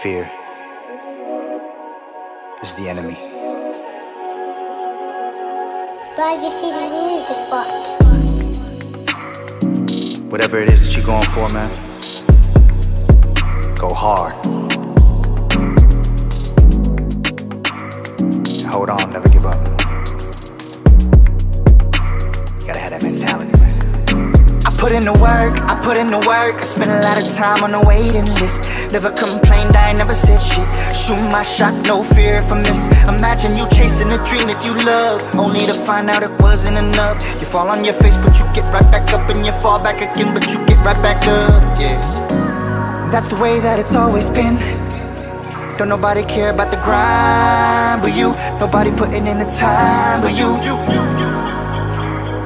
Fear is the enemy. Bag City Music Box. Whatever it is that you're going for, man, go hard. And hold on, never give up. You gotta have that mentality, man. I put in the work, I spent a lot of time on the waiting list. Never complained, I ain't never said shit. Shoot my shot, no fear if I miss. Imagine you chasing a dream that you love, only to find out it wasn't enough. You fall on your face, but you get right back up. And you fall back again, but you get right back up, yeah. That's the way that it's always been. Don't nobody care about the grind but you. Nobody putting in the time but you.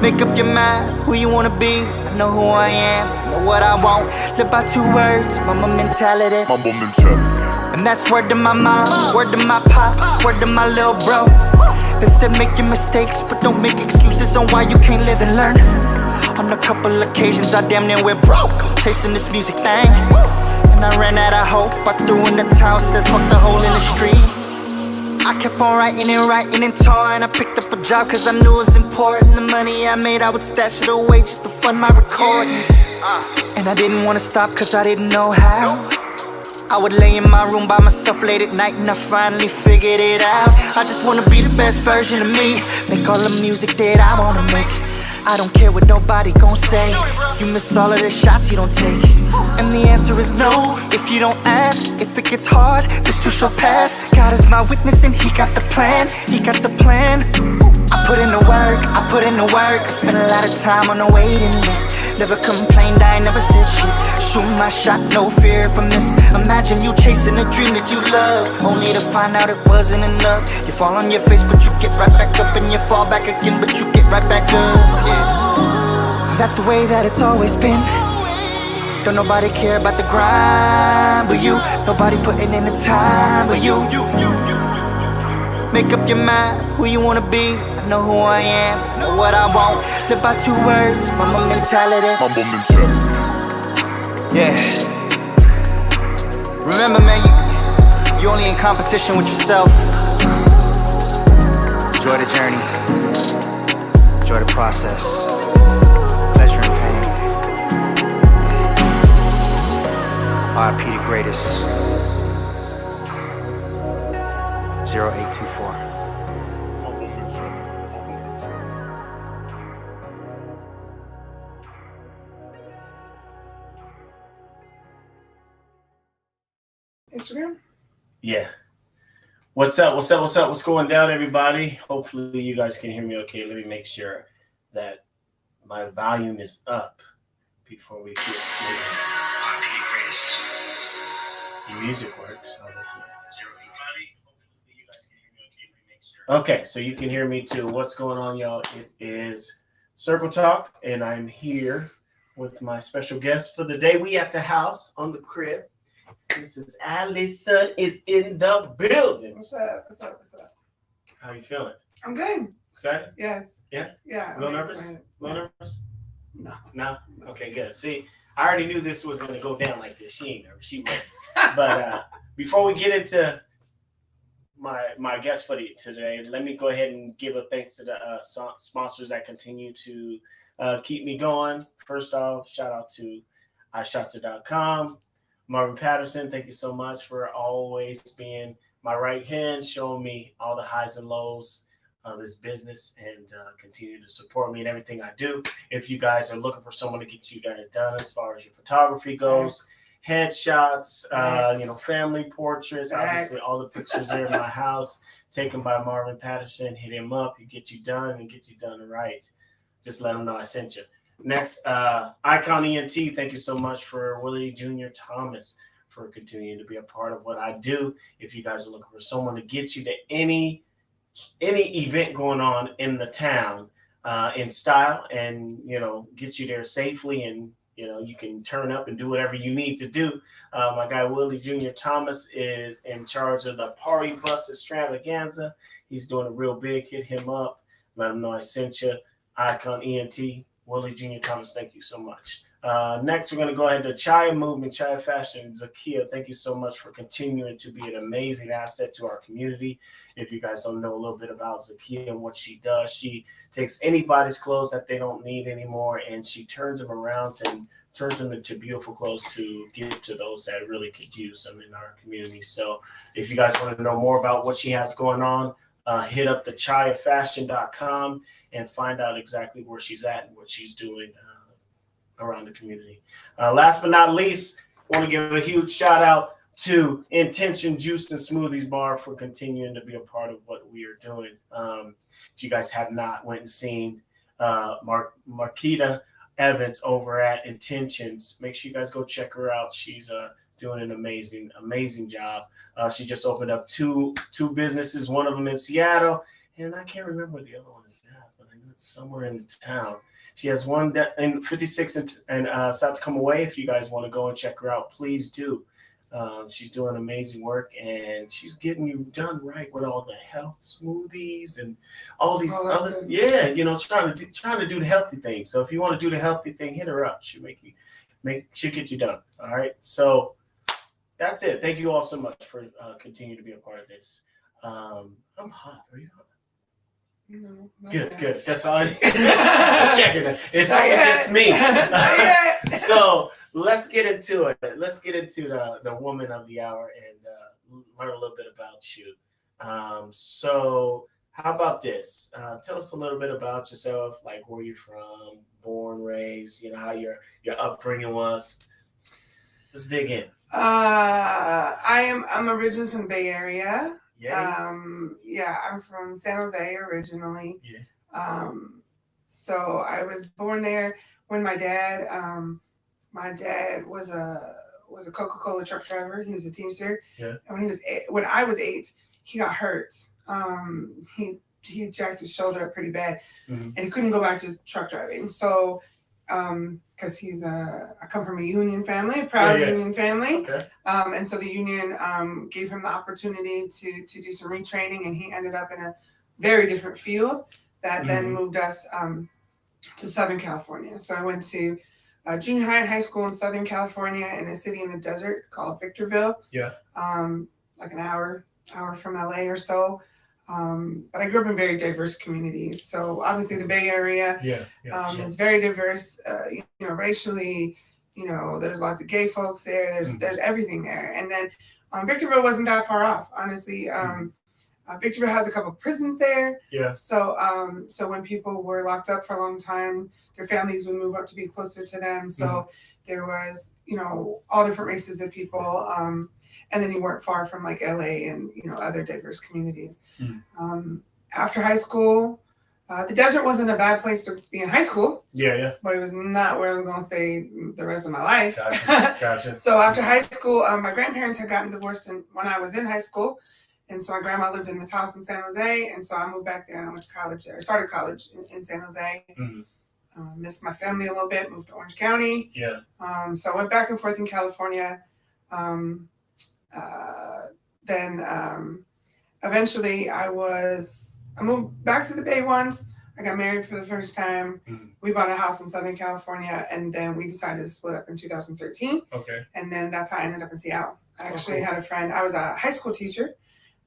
Make up your mind, who you wanna be. I know who I am, I know what I want. Live by 2 words, mama mentality. And that's word to my mom, word to my pops, word to my little bro. They said make your mistakes, but don't make excuses on why you can't live and learn. On a couple occasions I damn near went broke. I'm chasing this music thing, and I ran out of hope. I threw in the towel, said fuck the hole in the street. I kept on writing and touring. I picked up a job cause I knew it was important. The money I made, I would stash it away just to fund my recordings. And I didn't wanna stop cause I didn't know how. I would lay in my room by myself late at night, and I finally figured it out. I just wanna be the best version of me, make all the music that I wanna make. I don't care what nobody gon' say. You miss all of the shots you don't take. And the answer is no, if you don't ask. If it gets hard, this too shall pass. God is my witness and he got the plan. He got the plan. I put in the work, I spent a lot of time on the waiting list. Never complained, I ain't never said shit. Shoot my shot, no fear if I miss. Imagine you chasing a dream that you love, only to find out it wasn't enough. You fall on your face, but you get right back up. And you fall back again, but you get right back up, yeah. That's the way that it's always been. Don't nobody care about the grind but you. Nobody putting in the time but you. Make up your mind, who you wanna be. I know who I am, I know what I want. Live by 2 words, mama mentality. Yeah. Remember, man, you only in competition with yourself. Enjoy the journey. Enjoy the process. Pleasure and pain. R.I.P. the greatest. 0824. Instagram? Yeah. What's up? What's going down, everybody? Hopefully you guys can hear me okay. Let me make sure that my volume is up before we get moving. The music works. Oh, let's see. Okay, so you can hear me too. What's going on, y'all? It is Circle Talk, and I'm here with my special guest for the day. We at the house on the crib. This is Allison is in the building. What's up? How you feeling? I'm good. Excited? Yes. Yeah? Yeah. A little nervous? Excited. A little nervous? No. No? Okay, good. See, I already knew this was going to go down like this. She ain't nervous. She went. But before we get into my guest for today, let me go ahead and give a thanks to the sponsors that continue to keep me going. First off, shout out to iShopta.com. Marvin Patterson, thank you so much for always being my right hand, showing me all the highs and lows of this business, and continue to support me in everything I do. If you guys are looking for someone to get you guys done as far as your photography goes, headshots, family portraits, obviously all the pictures there in my house taken by Marvin Patterson, hit him up, he get you done and get you done right. Just let him know I sent you. Next, Icon ENT, thank you so much for Willie Jr. Thomas for continuing to be a part of what I do. If you guys are looking for someone to get you to any event going on in the town in style, and get you there safely, and you can turn up and do whatever you need to do. My guy Willie Jr. Thomas is in charge of the Party Bus Extravaganza. He's doing it real big. Hit him up. Let him know I sent you. Icon ENT, Willie Jr. Thomas, thank you so much. Next, we're going to go ahead to Chaya Movement, Chaya Fashion. Zakia, thank you so much for continuing to be an amazing asset to our community. If you guys don't know a little bit about Zakia and what she does, she takes anybody's clothes that they don't need anymore, and she turns them around and turns them into beautiful clothes to give to those that really could use them in our community. So if you guys want to know more about what she has going on, hit up the chayafashion.com and find out exactly where she's at and what she's doing around the community. Last but not least, I want to give a huge shout out to Intention Juice and Smoothies Bar for continuing to be a part of what we are doing. If you guys have not went and seen Marquita Evans over at Intentions, make sure you guys go check her out. She's doing an amazing job. She just opened up two businesses, one of them in Seattle, and I can't remember where the other one is at, but I know it's somewhere in the town. She has one in 56 and South Tacoma Way. If you guys want to go and check her out, please do. She's doing amazing work, and she's getting you done right with all the health smoothies and all these other, trying to do the healthy thing. So if you want to do the healthy thing, hit her up. She'll she'll get you done. All right. So that's it. Thank you all so much for continuing to be a part of this. I'm hot. Are you hot? No. Good. That's all. Just checking it. It's not just me. So let's get into it. Let's get into the woman of the hour and learn a little bit about you. So how about this? Tell us a little bit about yourself, like where you're from, born, raised, how your upbringing was. Let's dig in. I'm originally from the Bay Area. Yeah. I'm from San Jose originally. Yeah. So I was born there when my dad was a Coca-Cola truck driver. He was a Teamster. Yeah. And when I was 8, he got hurt. He jacked his shoulder up pretty bad, and he couldn't go back to truck driving. So, because I come from a union family, a proud union family. Okay. And so the union gave him the opportunity to do some retraining, and he ended up in a very different field that then moved us to Southern California. So I went to junior high and high school in Southern California in a city in the desert called Victorville. Yeah. Like an hour from LA or so. But I grew up in very diverse communities. So obviously the Bay Area is very diverse, racially, there's lots of gay folks there. There's everything there. And then Victorville wasn't that far off, honestly. Victorville has a couple of prisons there. Yeah. So when people were locked up for a long time, their families would move up to be closer to them. So there was, all different races of people. And then you weren't far from like LA and, other diverse communities. After high school, the desert wasn't a bad place to be in high school. Yeah. But it was not where I was going to stay the rest of my life. Gotcha. So after high school, my grandparents had gotten divorced when I was in high school. And so my grandma lived in this house in San Jose. And so I moved back there and I went to college there. I started college in San Jose. Missed my family a little bit, moved to Orange County. Yeah. So I went back and forth in California. Then eventually I moved back to the Bay once. I got married for the first time. We bought a house in Southern California, and then we decided to split up in 2013. Okay. And then that's how I ended up in Seattle. I actually had a friend. I was a high school teacher,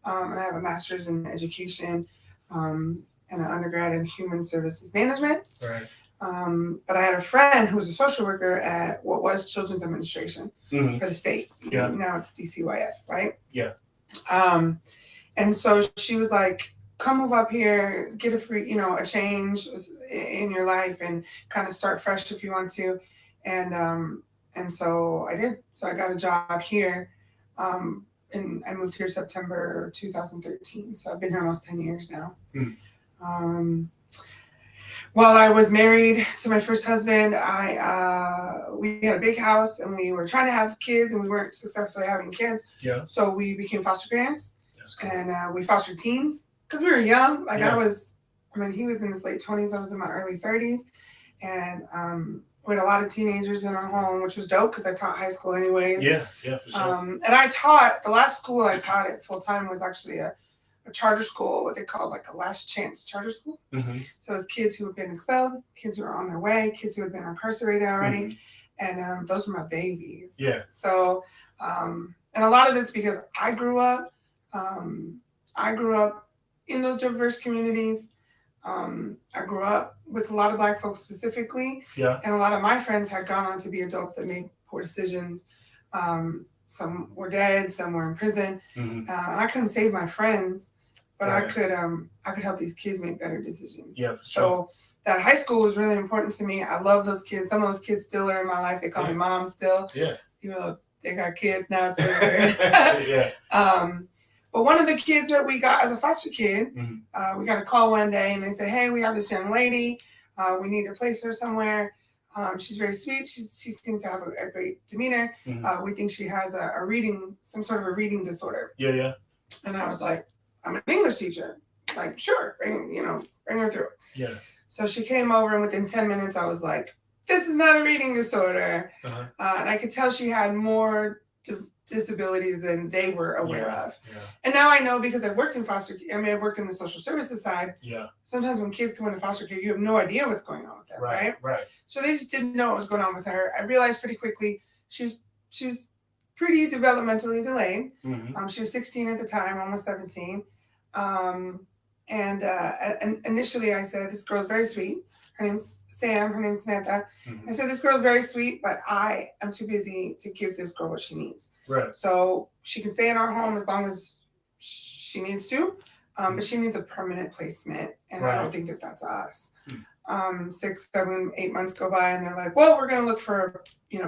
and I have a master's in education and an undergrad in human services management. Right. But I had a friend who was a social worker at what was Children's Administration for the state. Yeah. Now it's DCYF, right? Yeah. And so she was like, come move up here, get a free, a change in your life and kind of start fresh if you want to. And so I did. So I got a job here. And I moved here September 2013. So I've been here almost 10 years now. While I was married to my first husband, we had a big house and we were trying to have kids and we weren't successfully having kids. Yeah. So we became foster parents. That's cool. And we fostered teens because we were young. Like he was in his late 20s. I was in my early 30s. And we had a lot of teenagers in our home, which was dope because I taught high school anyways. Yeah, for sure. And the last school I taught at full time was actually a charter school, what they call like a last chance charter school. So it was kids who had been expelled, kids who were on their way, kids who had been incarcerated already. and those were my babies. Yeah. So, and a lot of it's because I grew up in those diverse communities. I grew up with a lot of Black folks specifically, and a lot of my friends had gone on to be adults that made poor decisions. Some were dead, some were in prison, and I couldn't save my friends, but I could help these kids make better decisions. Yeah, for sure. So that high school was really important to me. I love those kids. Some of those kids still are in my life. They call me mom still. Yeah. Even though they got kids now, it's really weird. But one of the kids that we got as a foster kid, we got a call one day and they said, hey, we have this young lady. We need to place her somewhere. She's very sweet. She seems to have a great demeanor. We think she has some sort of a reading disorder. Yeah. And I was like, I'm an English teacher. Like, sure, bring her through. Yeah. So she came over, and within 10 minutes, I was like, this is not a reading disorder. And I could tell she had more disabilities than they were aware of. Yeah. And now I know, because I've worked in I've worked in the social services side. Yeah. Sometimes when kids come into foster care, you have no idea what's going on with them, right? So they just didn't know what was going on with her. I realized pretty quickly she was pretty developmentally delayed. She was 16 at the time, almost 17. And initially I said, this girl's very sweet. Her name's Sam, her name's Samantha. I said, this girl's very sweet, but I am too busy to give this girl what she needs. Right. So she can stay in our home as long as she needs to, but she needs a permanent placement. And I don't think that that's us. 6, 7, 8 months go by and they're like, well, we're going to look for,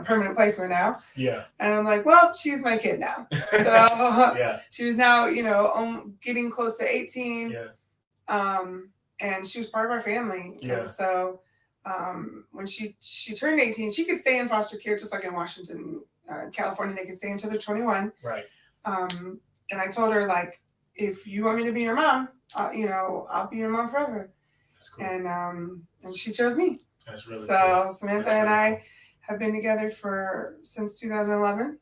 permanent placement now. Yeah. And I'm like, well, she's my kid now. So she was now, getting close to 18. Yeah. And she was part of our family. Yeah. And so when she turned 18, she could stay in foster care just like in Washington, California. They could stay until they're 21. Right. And I told her, like, if you want me to be your mom, I'll be your mom forever. That's cool. And she chose me. That's really cool. Samantha and I have been together since 2011.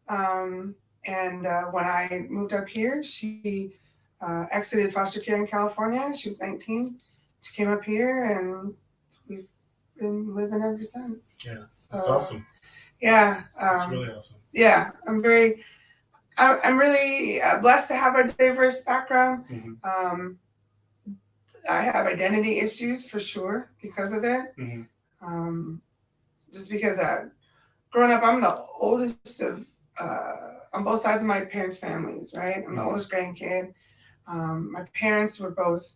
And when I moved up here, she exited foster care in California. She was 19. She came up here, and we've been living ever since. Yeah, that's awesome. Yeah, that's really awesome. Yeah, I'm really blessed to have a diverse background. I have identity issues for sure because of it. Just because growing up, I'm the oldest of on both sides of my parents' families. Right, I'm the oldest grandkid. My parents were both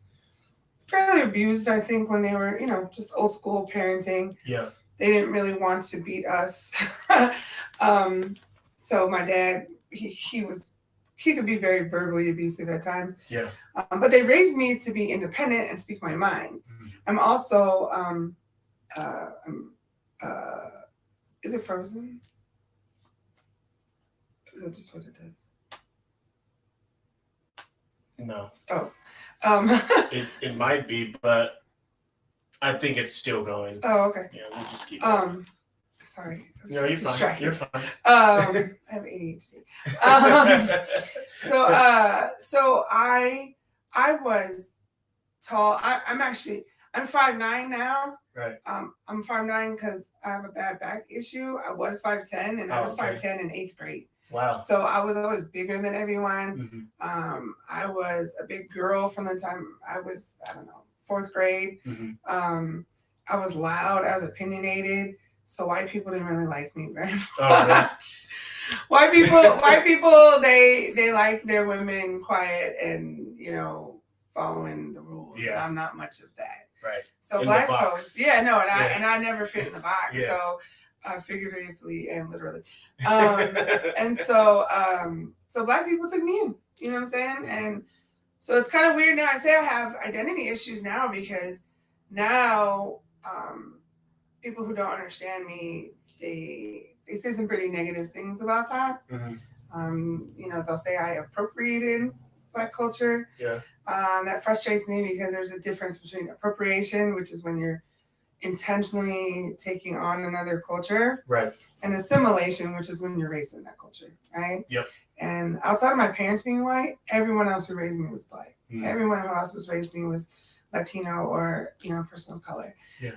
fairly abused, I think, when they were, just old school parenting. Yeah. They didn't really want to beat us. So my dad, he could be very verbally abusive at times. Yeah. But they raised me to be independent and speak my mind. I'm also, is it frozen? Is that just what it is? No. Oh. It might be, but I think it's still going. Oh, okay. Yeah, we just keep going. Sorry. No, you're fine. You're fine. I have ADHD. So I was tall. I'm 5'9" now. Right. I'm 5'9" because I have a bad back issue. I was 5'10", and I was 5'10" in 8th grade. Wow. So I was always bigger than everyone. I was a big girl from the time I was, 4th grade. I was loud. I was opinionated. So white people didn't really like me very much. Right. White people, they like their women quiet and, following the rules. Yeah. And I'm not much of that. Right. So in Black folks, and I never fit in the box. Yeah. So figuratively and literally. And so Black people took me in, you know what I'm saying? And so it's kind of weird now. I say I have identity issues now because now people who don't understand me, they say some pretty negative things about that. They'll say I appropriated Black culture. Yeah. That frustrates me because there's a difference between appropriation, which is when you're intentionally taking on another culture, right, and assimilation, which is when you're raised in that culture, right? Yep. And outside of my parents being white, everyone else who raised me was Black. Everyone who else was raised me was Latino or person of color. Yeah.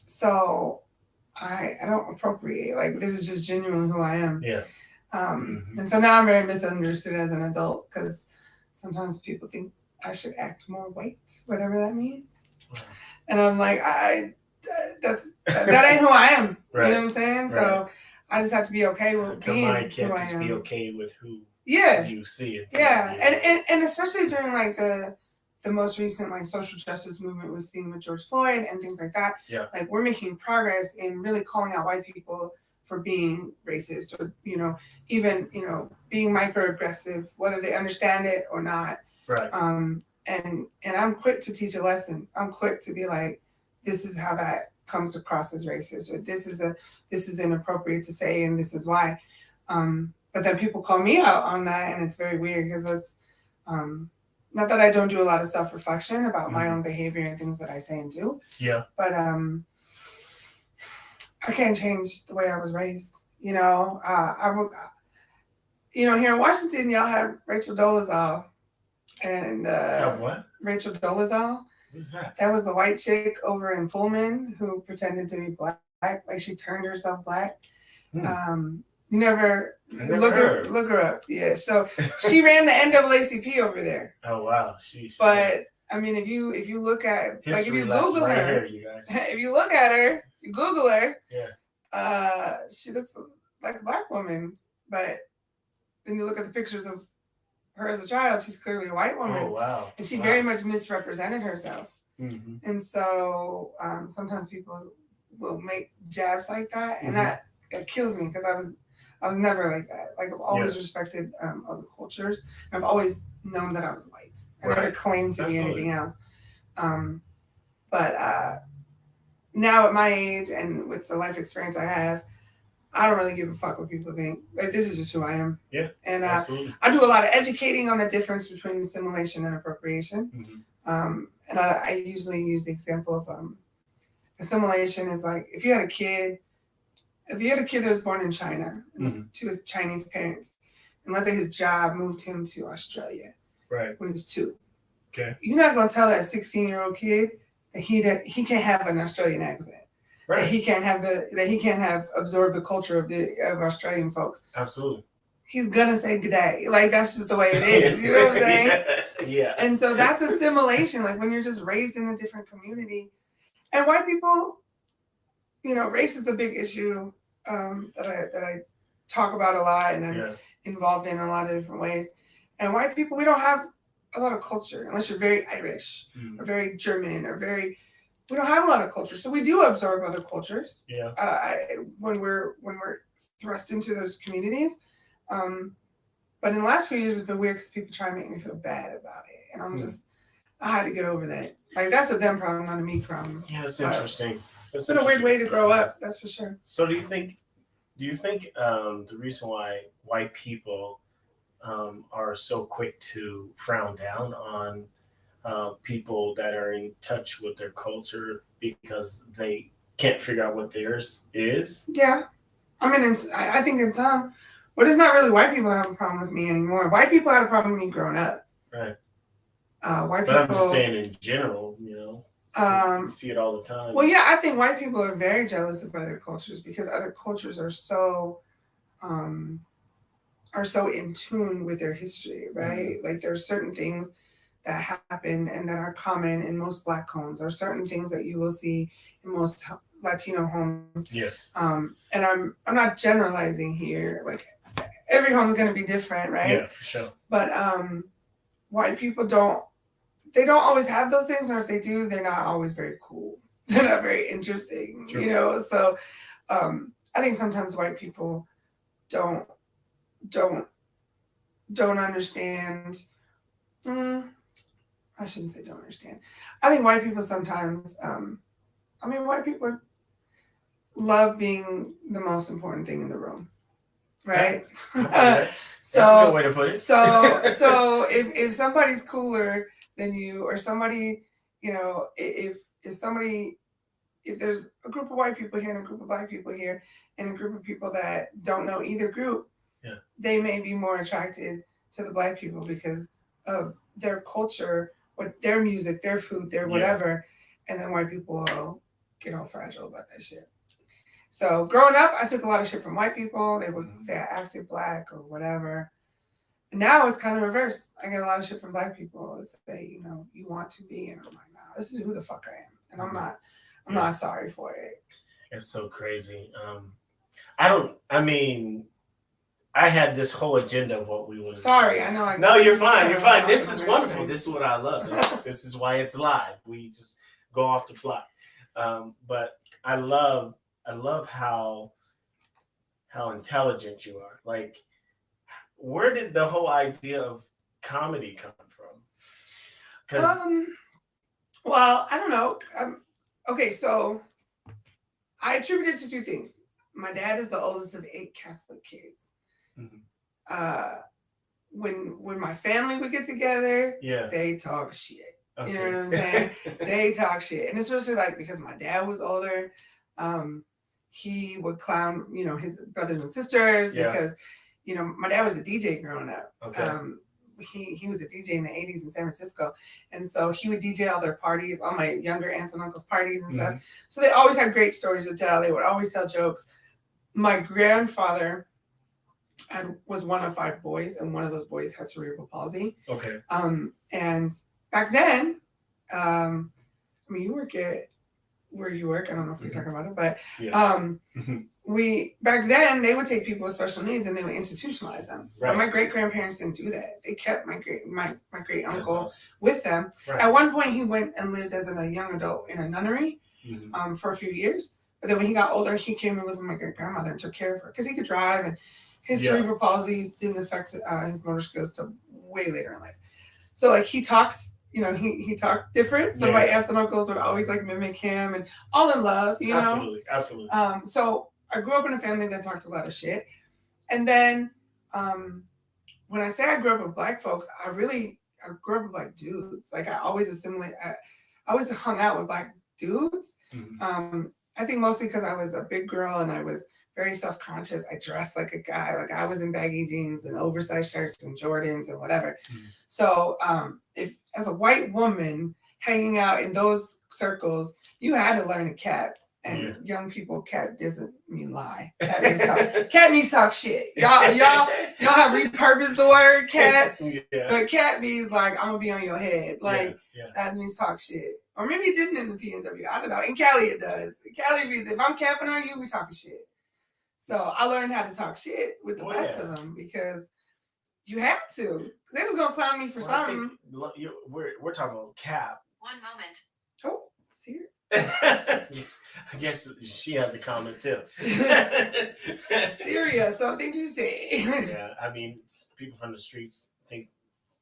So I don't appropriate. Like, this is just genuinely who I am. Yeah. And so now I'm very misunderstood as an adult because sometimes people think I should act more white, whatever that means. Wow. And I'm like, that ain't who I am. Right. You know what I'm saying? Right. So I just have to be okay with being who I am. Be okay with who you see it. Yeah. And especially during like the most recent like social justice movement we've seen with George Floyd and things like that. Yeah. Like, we're making progress in really calling out white people for being racist, or, you know, even, you know, being microaggressive, whether they understand it or not. Right. And I'm quick to teach a lesson. I'm quick to be like, this is how that comes across as racist, or this is inappropriate to say, and this is why. But then people call me out on that, and it's very weird because it's not that I don't do a lot of self-reflection about my own behavior and things that I say and do. Yeah. But I can't change the way I was raised. You know, here in Washington, y'all had Rachel Dolezal, and what? Rachel Dolezal. Who's that? That was the white chick over in Pullman who pretended to be black, like she turned herself black. You never look her up. Yeah, so she ran the NAACP over there. Oh wow, But I mean, if you look at history, like, if you Google right her, here, you guys. if you look at her, you Google her. Yeah. She looks like a black woman, but then you look at the pictures of her as a child, she's clearly a white woman. Oh wow. And she very much misrepresented herself. Mm-hmm. And so sometimes people will make jabs like that, and that it kills me because I was never like that. Like, I've always respected other cultures. I've always known that I was white. I never claimed to be anything else. But now at my age and with the life experience I have, I don't really give a fuck what people think. Like, this is just who I am. Yeah. And I do a lot of educating on the difference between assimilation and appropriation. And I usually use the example of assimilation is like, if you had a kid that was born in China to his Chinese parents, and let's say his job moved him to Australia when he was 2. Okay. You're not going to tell that 16-year-old kid that he can't have an Australian accent. Right. That he can't have absorbed the culture of Australian folks. Absolutely. He's gonna say g'day. Like, that's just the way it is. You know what I'm saying? Yeah. And so that's assimilation. Like, when you're just raised in a different community, and white people, you know, race is a big issue that I talk about a lot, and I'm involved in a lot of different ways. And white people, we don't have a lot of culture unless you're very Irish or very German or very. We don't have a lot of culture, so we do absorb other cultures. Yeah. When we're thrust into those communities, but in the last few years, it's been weird because people try to make me feel bad about it, and I had to get over that. Like, that's a them problem, not a me problem. Yeah, that's interesting. It's been a weird way to grow up, that's for sure. So do you think the reason why white people are so quick to frown down on people that are in touch with their culture because they can't figure out what theirs is? Yeah. I mean, I think in some, but it's not really white people have a problem with me anymore. White people had a problem with me growing up. Right. White but people, I'm just saying in general, you know, you see it all the time. Well, yeah, I think white people are very jealous of other cultures because other cultures are so in tune with their history, right? Like, there are certain things that happen and that are common in most Black homes, or certain things that you will see in most Latino homes. Yes. And I'm not generalizing here. Like, every home is going to be different, right? Yeah, for sure. But white people don't always have those things, or if they do, they're not always very cool. They're not very interesting, you know? So I think sometimes white people don't understand. I shouldn't say don't understand. I think white people sometimes, white people love being the most important thing in the room, right? That's a good way to put it. So if somebody's cooler than you, or somebody, you know, if there's a group of white people here and a group of Black people here and a group of people that don't know either group, they may be more attracted to the Black people because of their culture, what their music, their food, their whatever, and then white people will get all fragile about that shit. So growing up, I took a lot of shit from white people. They would say I acted black or whatever. And now it's kind of reversed. I get a lot of shit from black people. It's say, you know, you want to be, and I'm like, no, this is who the fuck I am, and I'm not sorry for it. It's so crazy. I had this whole agenda of what we would. Sorry, I know. No, you're fine. You're fine. This is wonderful. This is what I love. This is why it's live. We just go off the fly. But I love how intelligent you are. Like, where did the whole idea of comedy come from? Well, I don't know. Okay, so I attribute it to two things. My dad is the oldest of 8 Catholic kids. Mm-hmm. When my family would get together, they talk shit. Okay. You know what I'm saying? They talk shit, and especially like because my dad was older, he would clown, you know, his brothers and sisters because, you know, my dad was a DJ growing up. Okay. He was a DJ in the 80s in San Francisco, and so he would DJ all their parties, all my younger aunts and uncles' parties and stuff. So they always had great stories to tell. They would always tell jokes. My grandfather was one of 5 boys, and one of those boys had cerebral palsy. Okay. And back then, I mean, you work at where you work. I don't know if we're talking about it, but we back then they would take people with special needs and they would institutionalize them. Right. But my great grandparents didn't do that. They kept my great uncle with them. Right. At one point, he went and lived as a young adult in a nunnery for a few years. But then when he got older, he came and lived with my great grandmother and took care of her because he could drive, and his cerebral palsy didn't affect his motor skills till way later in life. So like he talked. You know, he talked different. So my aunts and uncles would always like mimic him, and all in love, you know? Absolutely. So I grew up in a family that talked a lot of shit. And then when I say I grew up with black folks, I grew up with black dudes. Like I always I always hung out with black dudes. Mm-hmm. I think mostly because I was a big girl and I was very self-conscious. I dressed like a guy. Like I was in baggy jeans and oversized shirts and Jordans and whatever. Mm-hmm. So if as a white woman hanging out in those circles, you had to learn to cap. And young people, cap doesn't mean lie. Cap means talk shit. Y'all have repurposed the word cap, but cap means like I'm gonna be on your head. Like that means talk shit. Or maybe it didn't in the PNW. I don't know. In Cali it does. In Cali means if I'm capping on you, we talking shit. So I learned how to talk shit with the best of them because you had to. Because they was going to clown me for something. We're talking about cap. One moment. Oh, see yes, I guess she has a comment too. Serious, something to say. Yeah, I mean, people from the streets think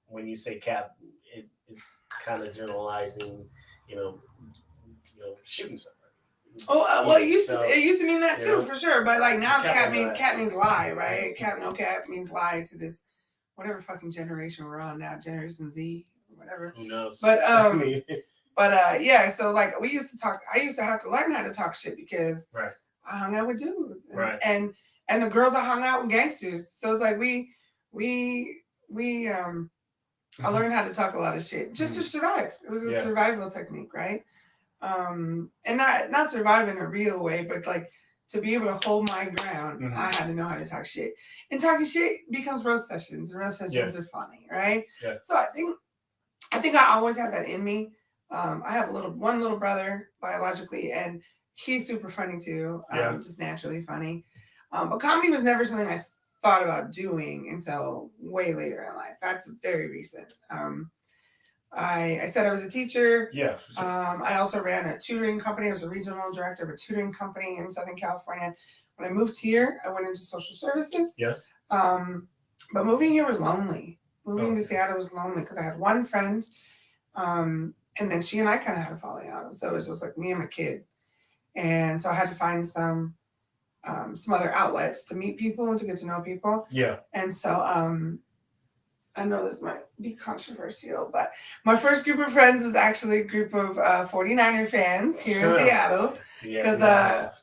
when you say cap, it's kind of generalizing, you know, shooting somebody. Oh well, it used to mean that too, for sure. But like now, cap means lie, right? No cap means lie to this whatever fucking generation we're on now, Generation Z, or whatever. Who knows? But yeah. So like I used to have to learn how to talk shit because I hung out with dudes, and the girls I hung out with gangsters. So it's like I learned how to talk a lot of shit just to survive. It was a survival technique, right? And not survive in a real way, but like to be able to hold my ground, I had to know how to talk shit. And talking shit becomes roast sessions, and roast sessions are funny, right? Yeah. So I think I always have that in me. I have one little brother biologically, and he's super funny too, just naturally funny. But comedy was never something I thought about doing until way later in life. That's very recent. I said I was a teacher. Yeah. I also ran a tutoring company. I was a regional director of a tutoring company in Southern California. When I moved here, I went into social services. Yeah. But moving here was lonely. Moving to Seattle was lonely because I had one friend, and then she and I kind of had a falling out. So it was just like me and my kid, and so I had to find some other outlets to meet people and to get to know people. Yeah. And so I know this might be controversial, but my first group of friends was actually a group of 49er fans here in Seattle. Because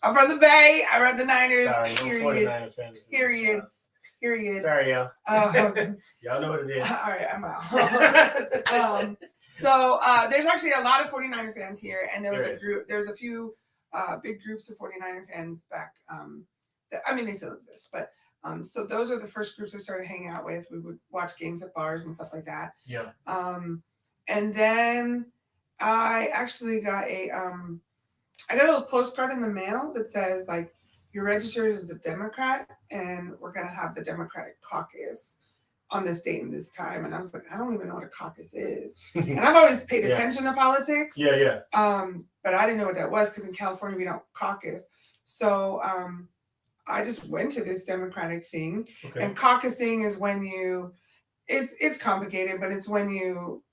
I'm from the Bay. I rep the Niners. Sorry, period. No 49er fans. Period. Sorry, y'all. Y'all know what it is. All right, I'm out. So there's actually a lot of 49er fans here, and there was a few big groups of 49er fans back. I mean, they still exist, but so those are the first groups I started hanging out with. We would watch games at bars and stuff like that. Yeah. And then I actually got I got a little postcard in the mail that says like, you're registered as a Democrat, and we're gonna have the Democratic caucus on this date and this time. And I was like, I don't even know what a caucus is. And I've always paid attention to politics. Yeah. But I didn't know what that was because in California we don't caucus. So I just went to this Democratic thing. Okay. And caucusing is when you, it's complicated, but it's when you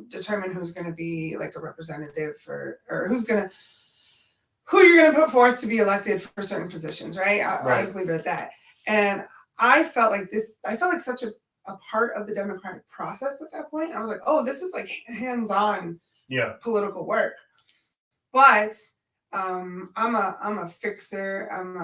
determine who's going to be like a representative for, or who you're going to put forth to be elected for certain positions, right? I'll just leave it at that. And I felt like such a part of the democratic process at that point. I was like, oh, this is like hands-on political work. But I'm a fixer. I'm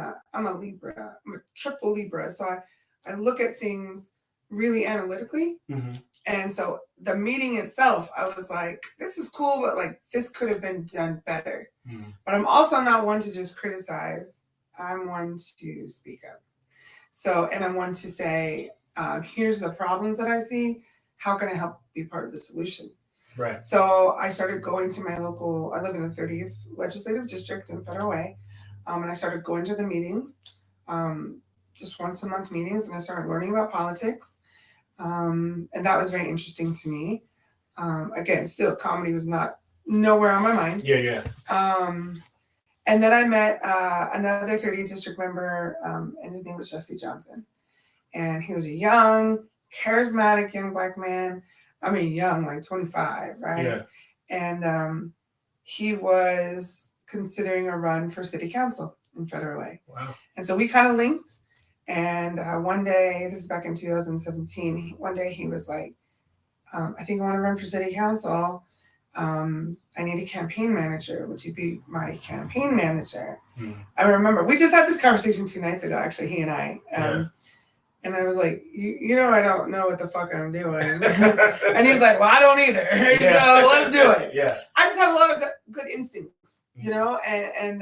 a Libra. I'm a triple Libra. So I look at things really analytically. Mm-hmm. And so the meeting itself, I was like, this is cool, but like this could have been done better. Mm-hmm. But I'm also not one to just criticize. I'm one to speak up. So, and I'm one to say, here's the problems that I see. How can I help be part of the solution? Right. So I started going to my local, I live in the 30th legislative district in Federal Way. And I started going to the meetings, just once a month meetings, and I started learning about politics. And that was very interesting to me. Again, still comedy was nowhere on my mind. Yeah. And then I met another 30th district member, and his name was Jesse Johnson. And he was a young, charismatic young Black man. I mean, young, like 25, right? Yeah. And he was considering a run for city council in Federal Way. Wow. And so we kind of linked. And one day, this is back in 2017, one day he was like, I think I want to run for city council. I need a campaign manager. Would you be my campaign manager? I remember we just had this conversation 2 nights ago, actually, he and I. And I was like, you know, I don't know what the fuck I'm doing. And he's like, well, I don't either. So let's do it. Yeah. I just have a lot of good instincts, you know, and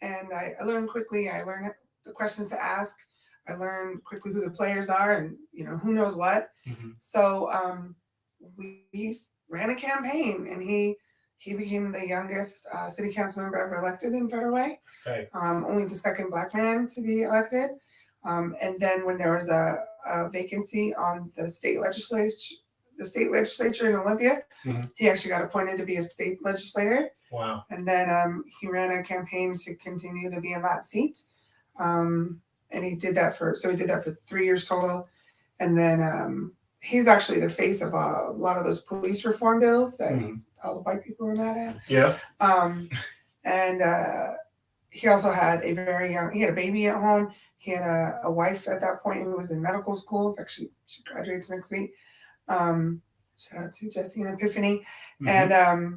I learned quickly. I learned the questions to ask. I learned quickly who the players are and, you know, who knows what. Mm-hmm. So we ran a campaign, and he became the youngest city council member ever elected in Federal Way. Okay. Only the second Black man to be elected. And then when there was a vacancy on the state legislature in Olympia, mm-hmm. he actually got appointed to be a state legislator. Wow. And then he ran a campaign to continue to be in that seat. And he did that for 3 years total. And then he's actually the face of a lot of those police reform bills that mm-hmm. all the white people were mad at. Yeah. And he also had he had a baby at home. He had a wife at that point who was in medical school. In fact, she graduates next week. Shout out to Jesse and Epiphany. Mm-hmm.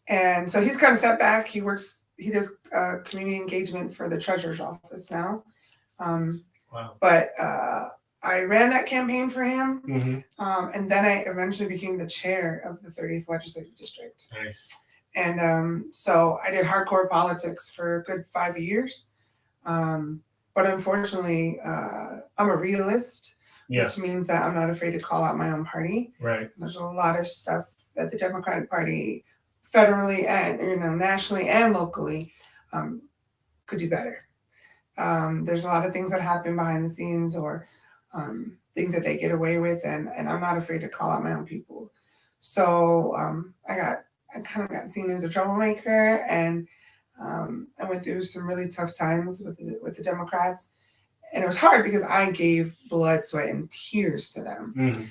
And so he's kind of stepped back. He does community engagement for the treasurer's office now. Wow. But I ran that campaign for him. Mm-hmm. And then I eventually became the chair of the 30th legislative district. Nice. And so I did hardcore politics for a good 5 years. But unfortunately, I'm a realist, which means that I'm not afraid to call out my own party. Right. There's a lot of stuff that the Democratic Party, federally and nationally and locally, could do better. There's a lot of things that happen behind the scenes, or things that they get away with, and I'm not afraid to call out my own people. So I kind of got seen as a troublemaker, and I went through some really tough times with the Democrats, and it was hard because I gave blood, sweat, and tears to them. Mm-hmm.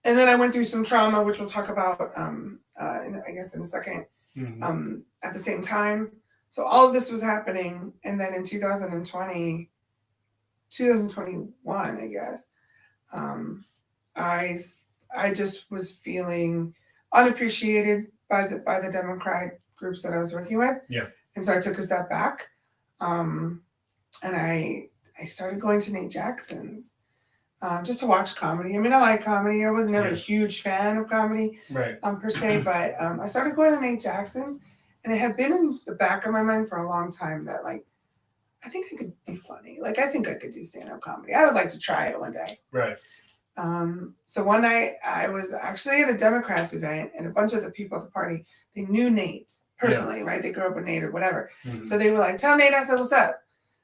And then I went through some trauma, which we'll talk about, I guess in a second. Mm-hmm. At the same time, so all of this was happening, and then in 2021, I guess, I just was feeling unappreciated by the Democratic groups that I was working with. Yeah. And so I took a step back. And I started going to Nate Jackson's. just to watch comedy. I mean, I like comedy. I was never Yeah. a huge fan of comedy, Right. per se, but I started going to Nate Jackson's, and it had been in the back of my mind for a long time that, like, I think I could be funny. Like, I think I could do stand-up comedy. I would like to try it one day. Right. So one night I was actually at a Democrats event, and a bunch of the people at the party, they knew Nate personally, right? They grew up with Nate or whatever. Mm-hmm. So they were like, tell Nate I said, what's up?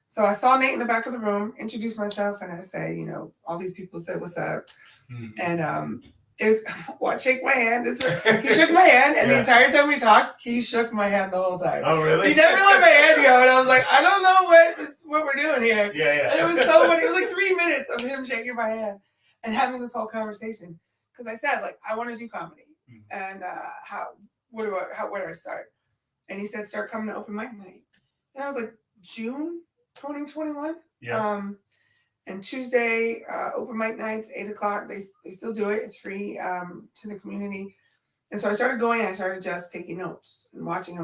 So I saw Nate in the back of the room, introduced myself, and I said, you know, all these people said, what's up? Mm-hmm. And it was, what, shake my hand? He shook my hand, and the entire time we talked, he shook my hand the whole time. Oh, really? He never let my hand go, and I was like, I don't know what we're doing here. Yeah. And it was so funny. It was like 3 minutes of him shaking my hand and having this whole conversation. Because I said, like, I want to do comedy. Mm-hmm. And where do I start? And he said, start coming to open mic night. And I was like, June 2021? Yeah. And Tuesday, open mic nights, 8:00. They still do it. It's free to the community. And so I started going. I started just taking notes and watching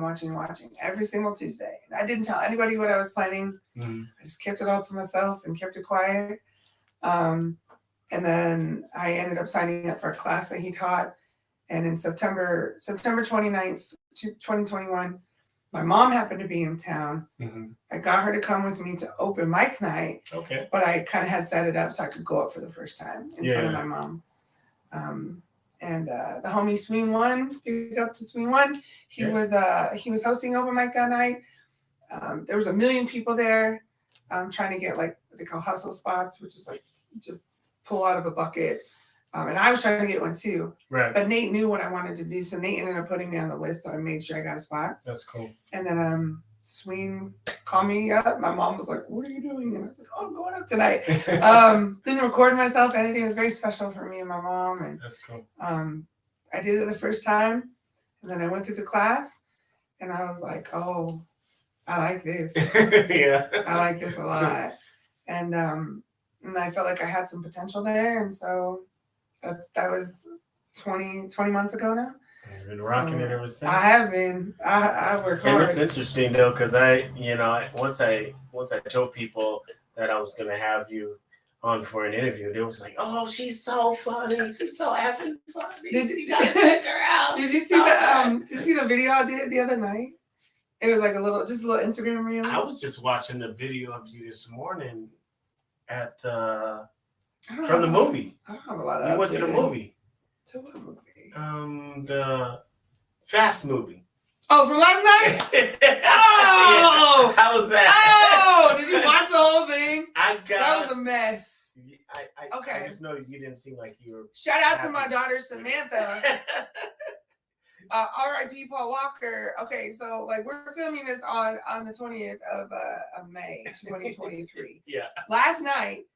every single Tuesday. And I didn't tell anybody what I was planning. Mm-hmm. I just kept it all to myself and kept it quiet. And then I ended up signing up for a class that he taught. And in September 29th, 2021, my mom happened to be in town. Mm-hmm. I got her to come with me to open mic night. Okay. But I kind of had set it up so I could go up for the first time in front of my mom. And the homie Sween One, big up to Sween One. He was hosting open mic that night. There was 1 million people there, trying to get like what they call hustle spots, which is like just pull out of a bucket. And I was trying to get one too. Right. But Nate knew what I wanted to do, so Nate ended up putting me on the list, so I made sure I got a spot. That's cool. And then Sween called me up. My mom was like, "What are you doing?" And I was like, "Oh, I'm going up tonight." Didn't record myself, anything. It was very special for me and my mom. And that's cool. I did it the first time, and then I went through the class, and I was like, "Oh, I like this." Yeah. I like this a lot. And I felt like I had some potential there, and so that was 20 months ago now. You've been rocking it ever since. I have been. I work hard. And it's interesting though, because once I told people that I was gonna have you on for an interview, they was like, "Oh, she's so funny. She's so effing funny. You gotta check her out." Did you see Did you see the video I did the other night? It was like a little Instagram reel. I was just watching the video of you this morning at the from the movie. I don't have a lot of. You went to the movie. To what movie? The Fast movie. Oh, from last night? Oh! How was that? Oh! Did you watch the whole thing? That was a mess. Okay. I just know you didn't seem like you were. Shout out to my daughter Samantha. R.I.P. Paul Walker. Okay, so like we're filming this on the 20th of May 2023. Yeah. Last night,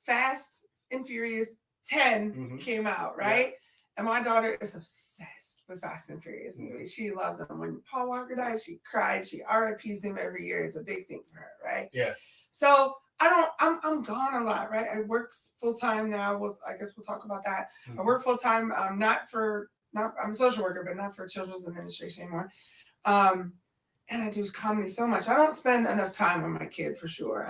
Fast and Furious 10 came out, right? Yeah. And my daughter is obsessed with Fast and Furious movies. She loves them. When Paul Walker died, she cried. She RIPs him every year. It's a big thing for her, right? Yeah. So I'm gone a lot, right? I work full time now. I guess we'll talk about that. I work full time. I'm a social worker, but not for children's administration anymore. And I do comedy so much. I don't spend enough time with my kid for sure.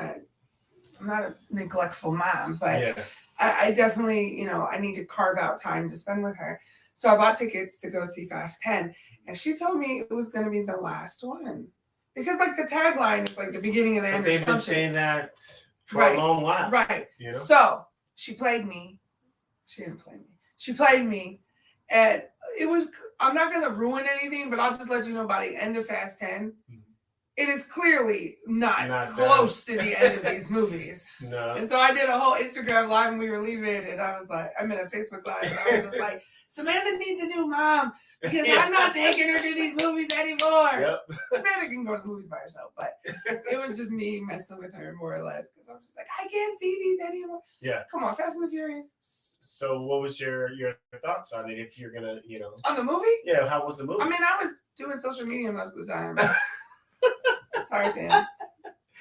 I'm not a neglectful mom, but yeah. I definitely, I need to carve out time to spend with her. So I bought tickets to go see Fast 10. And she told me it was going to be the last one. Because like the tagline is like the beginning of the end. They've been saying that for a long while. Right. So she played me. She didn't play me. She played me. And it was, I'm not going to ruin anything, but I'll just let you know by the end of Fast 10, it is clearly not close to the end of these movies. No. And so I did a whole Instagram live when we were leaving, and I was like, I'm in a Facebook live, and I was just like, Samantha needs a new mom because I'm not taking her to these movies anymore. Yep. Samantha can go to the movies by herself, but it was just me messing with her more or less because I was just like, I can't see these anymore. Yeah. Come on, Fast and the Furious. So what was your thoughts on it if you're going to, On the movie? Yeah, how was the movie? I mean, I was doing social media most of the time. Sorry, Sam.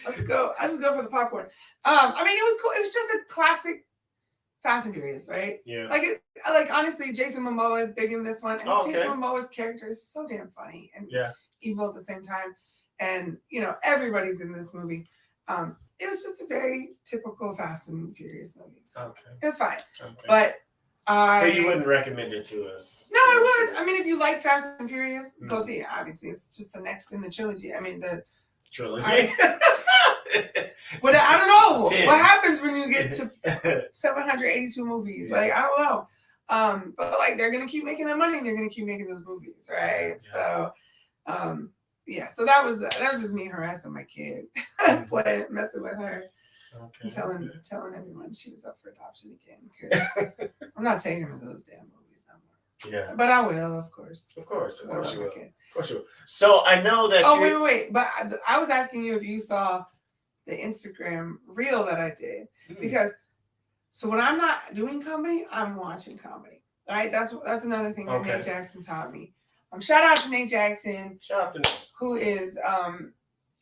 I just go for the popcorn. I mean, it was cool. It was just a classic Fast and Furious, right? Yeah. Like honestly, Jason Momoa is big in this one, and Jason Momoa's character is so damn funny and evil at the same time. And everybody's in this movie. it was just a very typical Fast and Furious movie. So Okay. it was fine. Okay. But so you wouldn't recommend it to us? No, I would. I mean, if you like Fast and Furious, go Mm-hmm. see it. Obviously, it's just the next in the trilogy. I mean, the trilogy. But I don't know what happens when you get to 782 movies. Yeah. Like, I don't know. But like, they're gonna keep making that money, and they're gonna keep making those movies, right? Yeah. So, yeah. So that was just me harassing my kid, playing, messing with her, and telling everyone she was up for adoption again. Because I'm not taking her to those damn movies no more. Yeah. But I will, of course. Of course you will. Of course you will. So I know that. Oh, wait. But I was asking you if you saw the Instagram reel that I did, because so when I'm not doing comedy, I'm watching comedy. All right, that's another thing that Nate Jackson taught me. Shout out to Nate Jackson. Shout out to Nate. Who is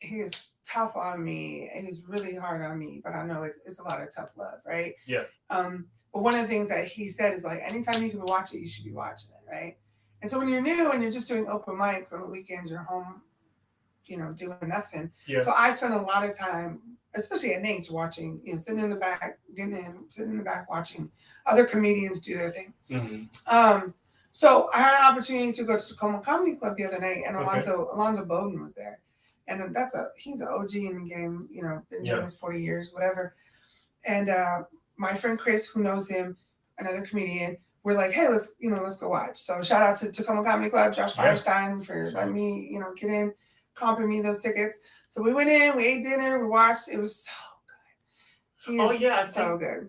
he is tough on me. He's really hard on me, but I know it's a lot of tough love, right? Yeah. But one of the things that he said is like, anytime you can watch it, you should be watching it, right? And so when you're new and you're just doing open mics on the weekends, you're home, doing nothing. Yeah. So I spend a lot of time, especially at Nate's, watching, sitting in the back, watching other comedians do their thing. Mm-hmm. So I had an opportunity to go to Tacoma Comedy Club the other night, and Alonzo Bowden was there. And he's an OG in the game, been doing this 40 years, whatever. And my friend Chris, who knows him, another comedian, we're like, hey, let's go watch. So shout out to Tacoma Comedy Club, Josh Firestein, for letting me, get in, comping me those tickets. So we went in, we ate dinner, we watched. It was so good. So good.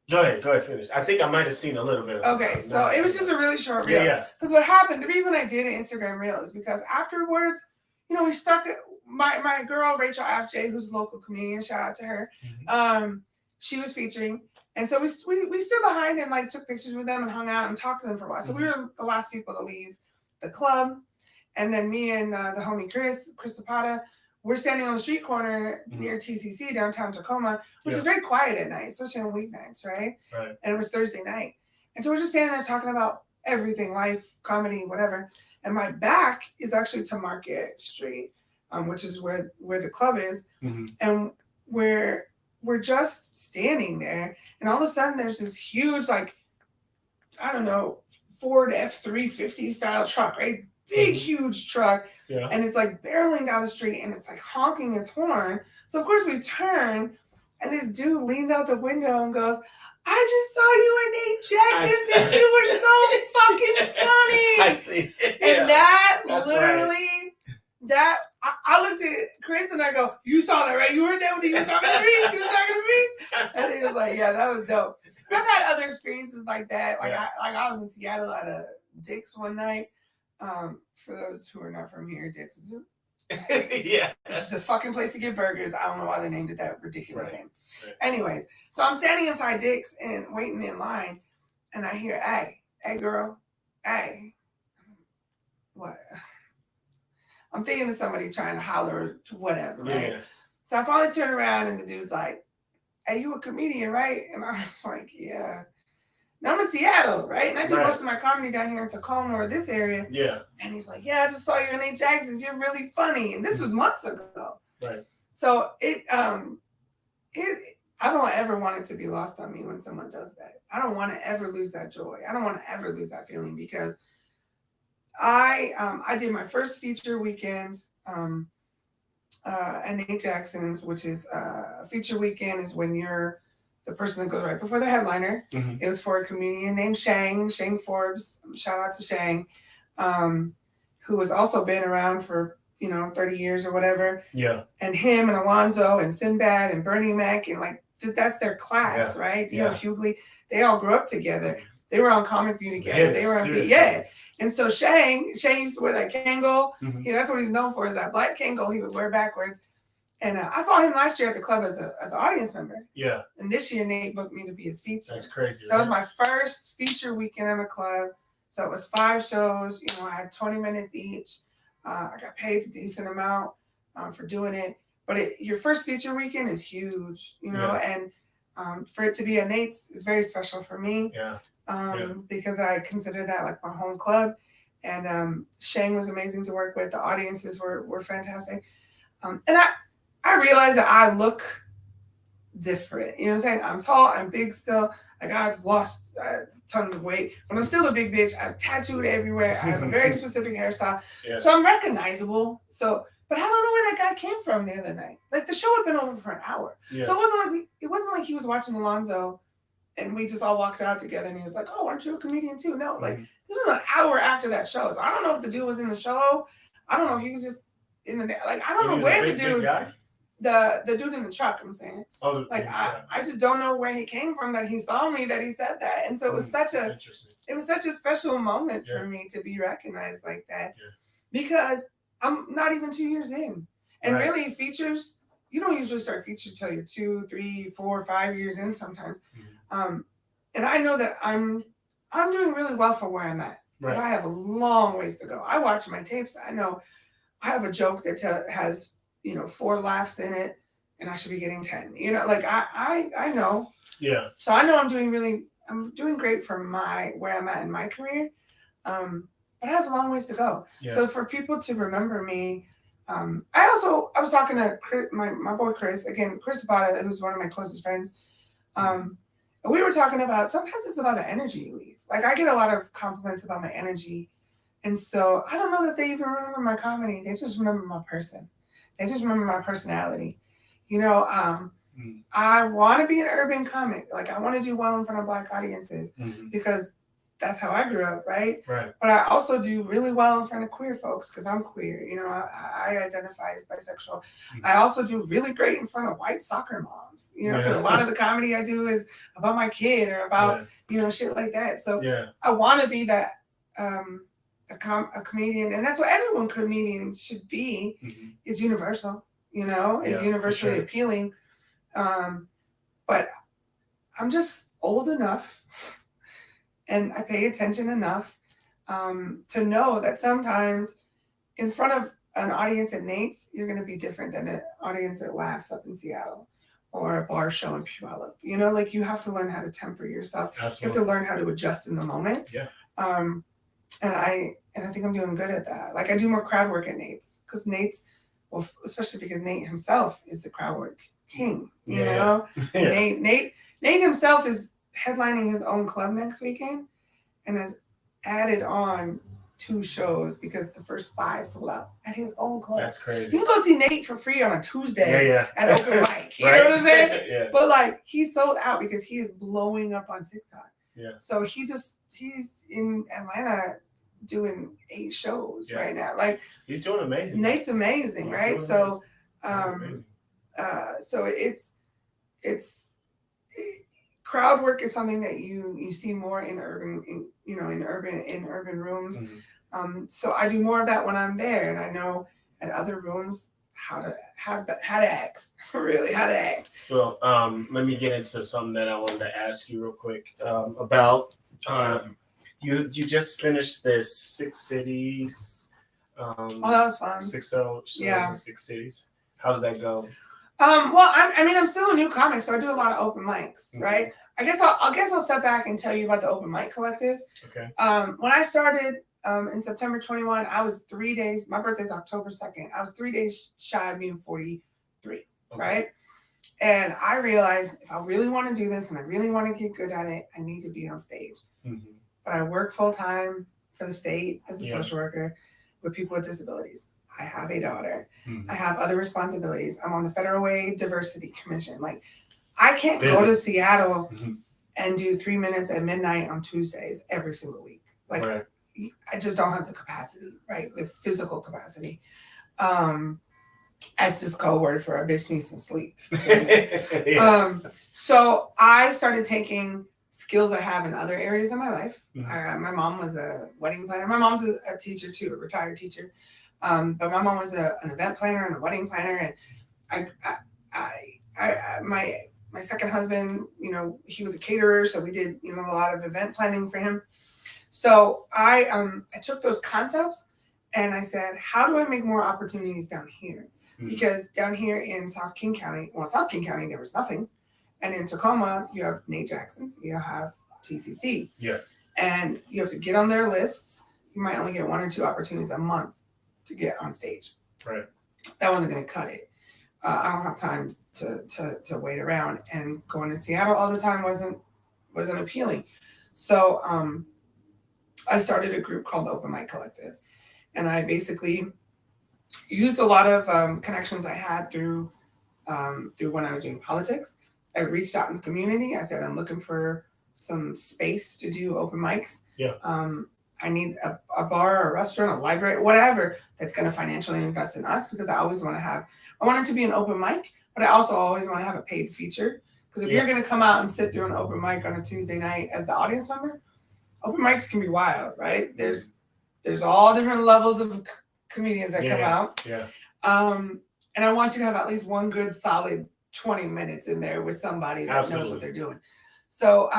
Go ahead, finish. I think I might have seen a little bit of it. Okay, so it was just a really short reel. Yeah. Because what happened, the reason I did an Instagram reel is because afterwards, we stuck it. My girl, Rachel FJ, who's a local comedian, shout out to her. Mm-hmm. She was featuring. And so we stood behind and like took pictures with them and hung out and talked to them for a while. So we were the last people to leave the club. And then me and the homie Chris Zapata, we're standing on the street corner near TCC, downtown Tacoma, which is very quiet at night, especially on weeknights, right? Right. And it was Thursday night. And so we're just standing there talking about everything, life, comedy, whatever. And my back is actually to Market Street, which is where the club is. Mm-hmm. And we're just standing there. And all of a sudden there's this huge, like, I don't know, Ford F-350 style truck, right? Big, huge truck. Yeah. And it's like barreling down the street and it's like honking its horn. So of course we turn and this dude leans out the window and goes, I just saw you and Nate Jackson and you were so fucking funny. I see. And that's literally, I looked at Chris and I go, you saw that, right? You heard that when he was talking to me? And he was like, yeah, that was dope. And I've had other experiences like that. Like I was in Seattle at a Dick's one night. For those who are not from here, Dick's is it's just a fucking place to get burgers. I don't know why they named it that ridiculous name. Right. Anyways, so I'm standing inside Dick's and waiting in line, and I hear, hey girl, hey. What? I'm thinking of somebody trying to holler or whatever, right? Yeah. So I finally turn around and the dude's like, hey, you a comedian, right? And I was like, yeah. Now I'm in Seattle, right? And I do most of my comedy down here in Tacoma or this area. Yeah. And he's like, yeah, I just saw you in Nate Jackson's. You're really funny. And this was months ago. Right. So I don't ever want it to be lost on me when someone does that. I don't want to ever lose that joy. I don't want to ever lose that feeling because I did my first feature weekend at Nate Jackson's, which is a feature weekend is when you're the person that goes right before the headliner. Mm-hmm. It was for a comedian named Shang Forbes. Shout out to Shang, who has also been around for 30 years or whatever. Yeah. And him and Alonzo and Sinbad and Bernie Mac and like that's their class, right? D.L. Hughley. They all grew up together. They were on Comic View together. Yeah, they were on And so Shang used to wear that Kangol. Mm-hmm. That's what he's known for, is that black Kangol he would wear backwards. And I saw him last year at the club as an audience member. Yeah. And this year, Nate booked me to be his feature. That's crazy. So it was my first feature weekend at a club. So it was 5 shows. I had 20 minutes each. I got paid a decent amount for doing it. But your first feature weekend is huge, and for it to be at Nate's is very special for me. Yeah. Because I consider that like my home club. And Shang was amazing to work with. The audiences were fantastic. And I I realize that I look different. You know what I'm saying? I'm tall, I'm big still. Like I've lost tons of weight, but I'm still a big bitch. I'm tattooed everywhere. I have a very specific hairstyle. Yeah. So I'm recognizable. So, but I don't know where that guy came from the other night. Like the show had been over for an hour. Yeah. So it wasn't like he was watching Alonzo and we just all walked out together and he was like, oh, aren't you a comedian too? No, like this was an hour after that show. So I don't know if the dude was in the show. I don't know if he was just in the, like, I don't know where the dude, the dude in the truck, I'm saying. Oh, like, I just don't know where he came from that he saw me, that he said that. And so it was such a special moment for me to be recognized like that because I'm not even 2 years in. And really features, you don't usually start feature till you're 2, 3, 4, 5 years in sometimes. And I know that I'm doing really well for where I'm at, but I have a long ways to go. I watch my tapes. I know I have a joke that has, 4 laughs in it and I should be getting 10, like I know. Yeah. So I know I'm doing great for where I'm at in my career. But I have a long ways to go. Yeah. So for people to remember me, I was talking to Chris, my boy Chris Zapata, who's one of my closest friends. And we were talking about, sometimes it's about the energy you leave. Like I get a lot of compliments about my energy. And so I don't know that they even remember my comedy. They just remember my person. They just remember my personality. I want to be an urban comic. Like I want to do well in front of Black audiences because that's how I grew up, right? Right. But I also do really well in front of queer folks because I'm queer. I identify as bisexual. I also do really great in front of white soccer moms. Because a lot of the comedy I do is about my kid or about shit like that. So I want to be that a comedian, and that's what everyone comedian should be. Is universal. Is universally appealing. But I'm just old enough. And I pay attention enough to know that sometimes in front of an audience at Nate's, you're going to be different than an audience that laughs up in Seattle or a bar show in Puyallup. Like you have to learn how to temper yourself. Absolutely. You have to learn how to adjust in the moment. Yeah. And I think I'm doing good at that. Like I do more crowd work at Nate's because especially because Nate himself is the crowd work king. You know, Nate himself is headlining his own club next weekend and has added on 2 shows because the first 5 sold out at his own club. That's crazy. You can go see Nate for free on a Tuesday at open mic. You know what I'm saying? But like he sold out because he is blowing up on TikTok. Yeah. So he's in Atlanta doing 8 shows right now. Like he's doing amazing. Nate's amazing, right? So so it's crowd work is something that you see more in urban rooms. So I do more of that when I'm there, and I know at other rooms how to act, really how to act. So let me get into something that I wanted to ask you real quick about. You just finished this 6 cities. Oh, that was fun. 6 shows in 6 cities. How did that go? Well, I'm still a new comic, so I do a lot of open mics, right? I guess I'll step back and tell you about the Open Mic Collective. Okay. When I started in September 21, I was 3 days. My birthday's October 2nd. I was 3 days shy of being 43, right? And I realized if I really want to do this and I really want to get good at it, I need to be on stage. But I work full time for the state as a social worker with people with disabilities. I have a daughter. I have other responsibilities. I'm on the Federal Way Diversity Commission. Like, I can't go to Seattle and do 3 minutes at midnight on Tuesdays every single week. Like, I just don't have the capacity, right? The physical capacity. That's just code word for a bitch needs some sleep. So I started taking skills I have in other areas of my life. My mom was a wedding planner. My mom's a teacher too, a retired teacher. But my mom was an event planner and a wedding planner, and my second husband, he was a caterer, so we did a lot of event planning for him. So I took those concepts and I said, how do I make more opportunities down here? Because down here in South King County, there was nothing, and in Tacoma you have Nate Jackson's, you have TCC, and you have to get on their lists. You might only get 1 or 2 opportunities a month to get on stage. Right. That wasn't going to cut it. I don't have time to wait around, and going to Seattle all the time wasn't appealing. So I started a group called the Open Mic Collective, and I basically used a lot of connections I had through when I was doing politics. I reached out in the community. I said, I'm looking for some space to do open mics. Yeah. I need a bar, a restaurant, a library, whatever that's going to financially invest in us, because I want it to be an open mic, but I also always want to have a paid feature. Because if you're going to come out and sit through an open mic on a Tuesday night as the audience member, open mics can be wild, right? There's all different levels of comedians that come out. Yeah. And I want you to have at least one good solid 20 minutes in there with somebody that knows what they're doing. So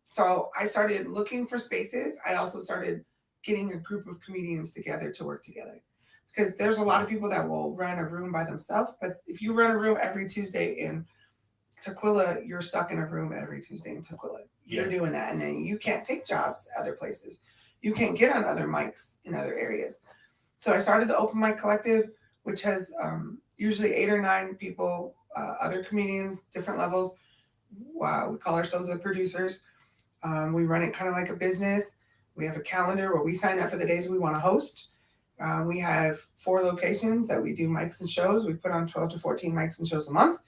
so I started looking for spaces. I also started getting a group of comedians together to work together, because there's a lot of people that will run a room by themselves. But if you run a room every Tuesday in Tukwila, you're stuck in a room every Tuesday in Tukwila. You're doing that. And then you can't take jobs other places. You can't get on other mics in other areas. So I started the Open Mic Collective, which has usually 8 or 9 people, other comedians, different levels. Wow, we call ourselves the producers. We run it kind of like a business. We have a calendar where we sign up for the days we want to host. We have 4 locations that we do mics and shows. We put on 12 to 14 mics and shows a month.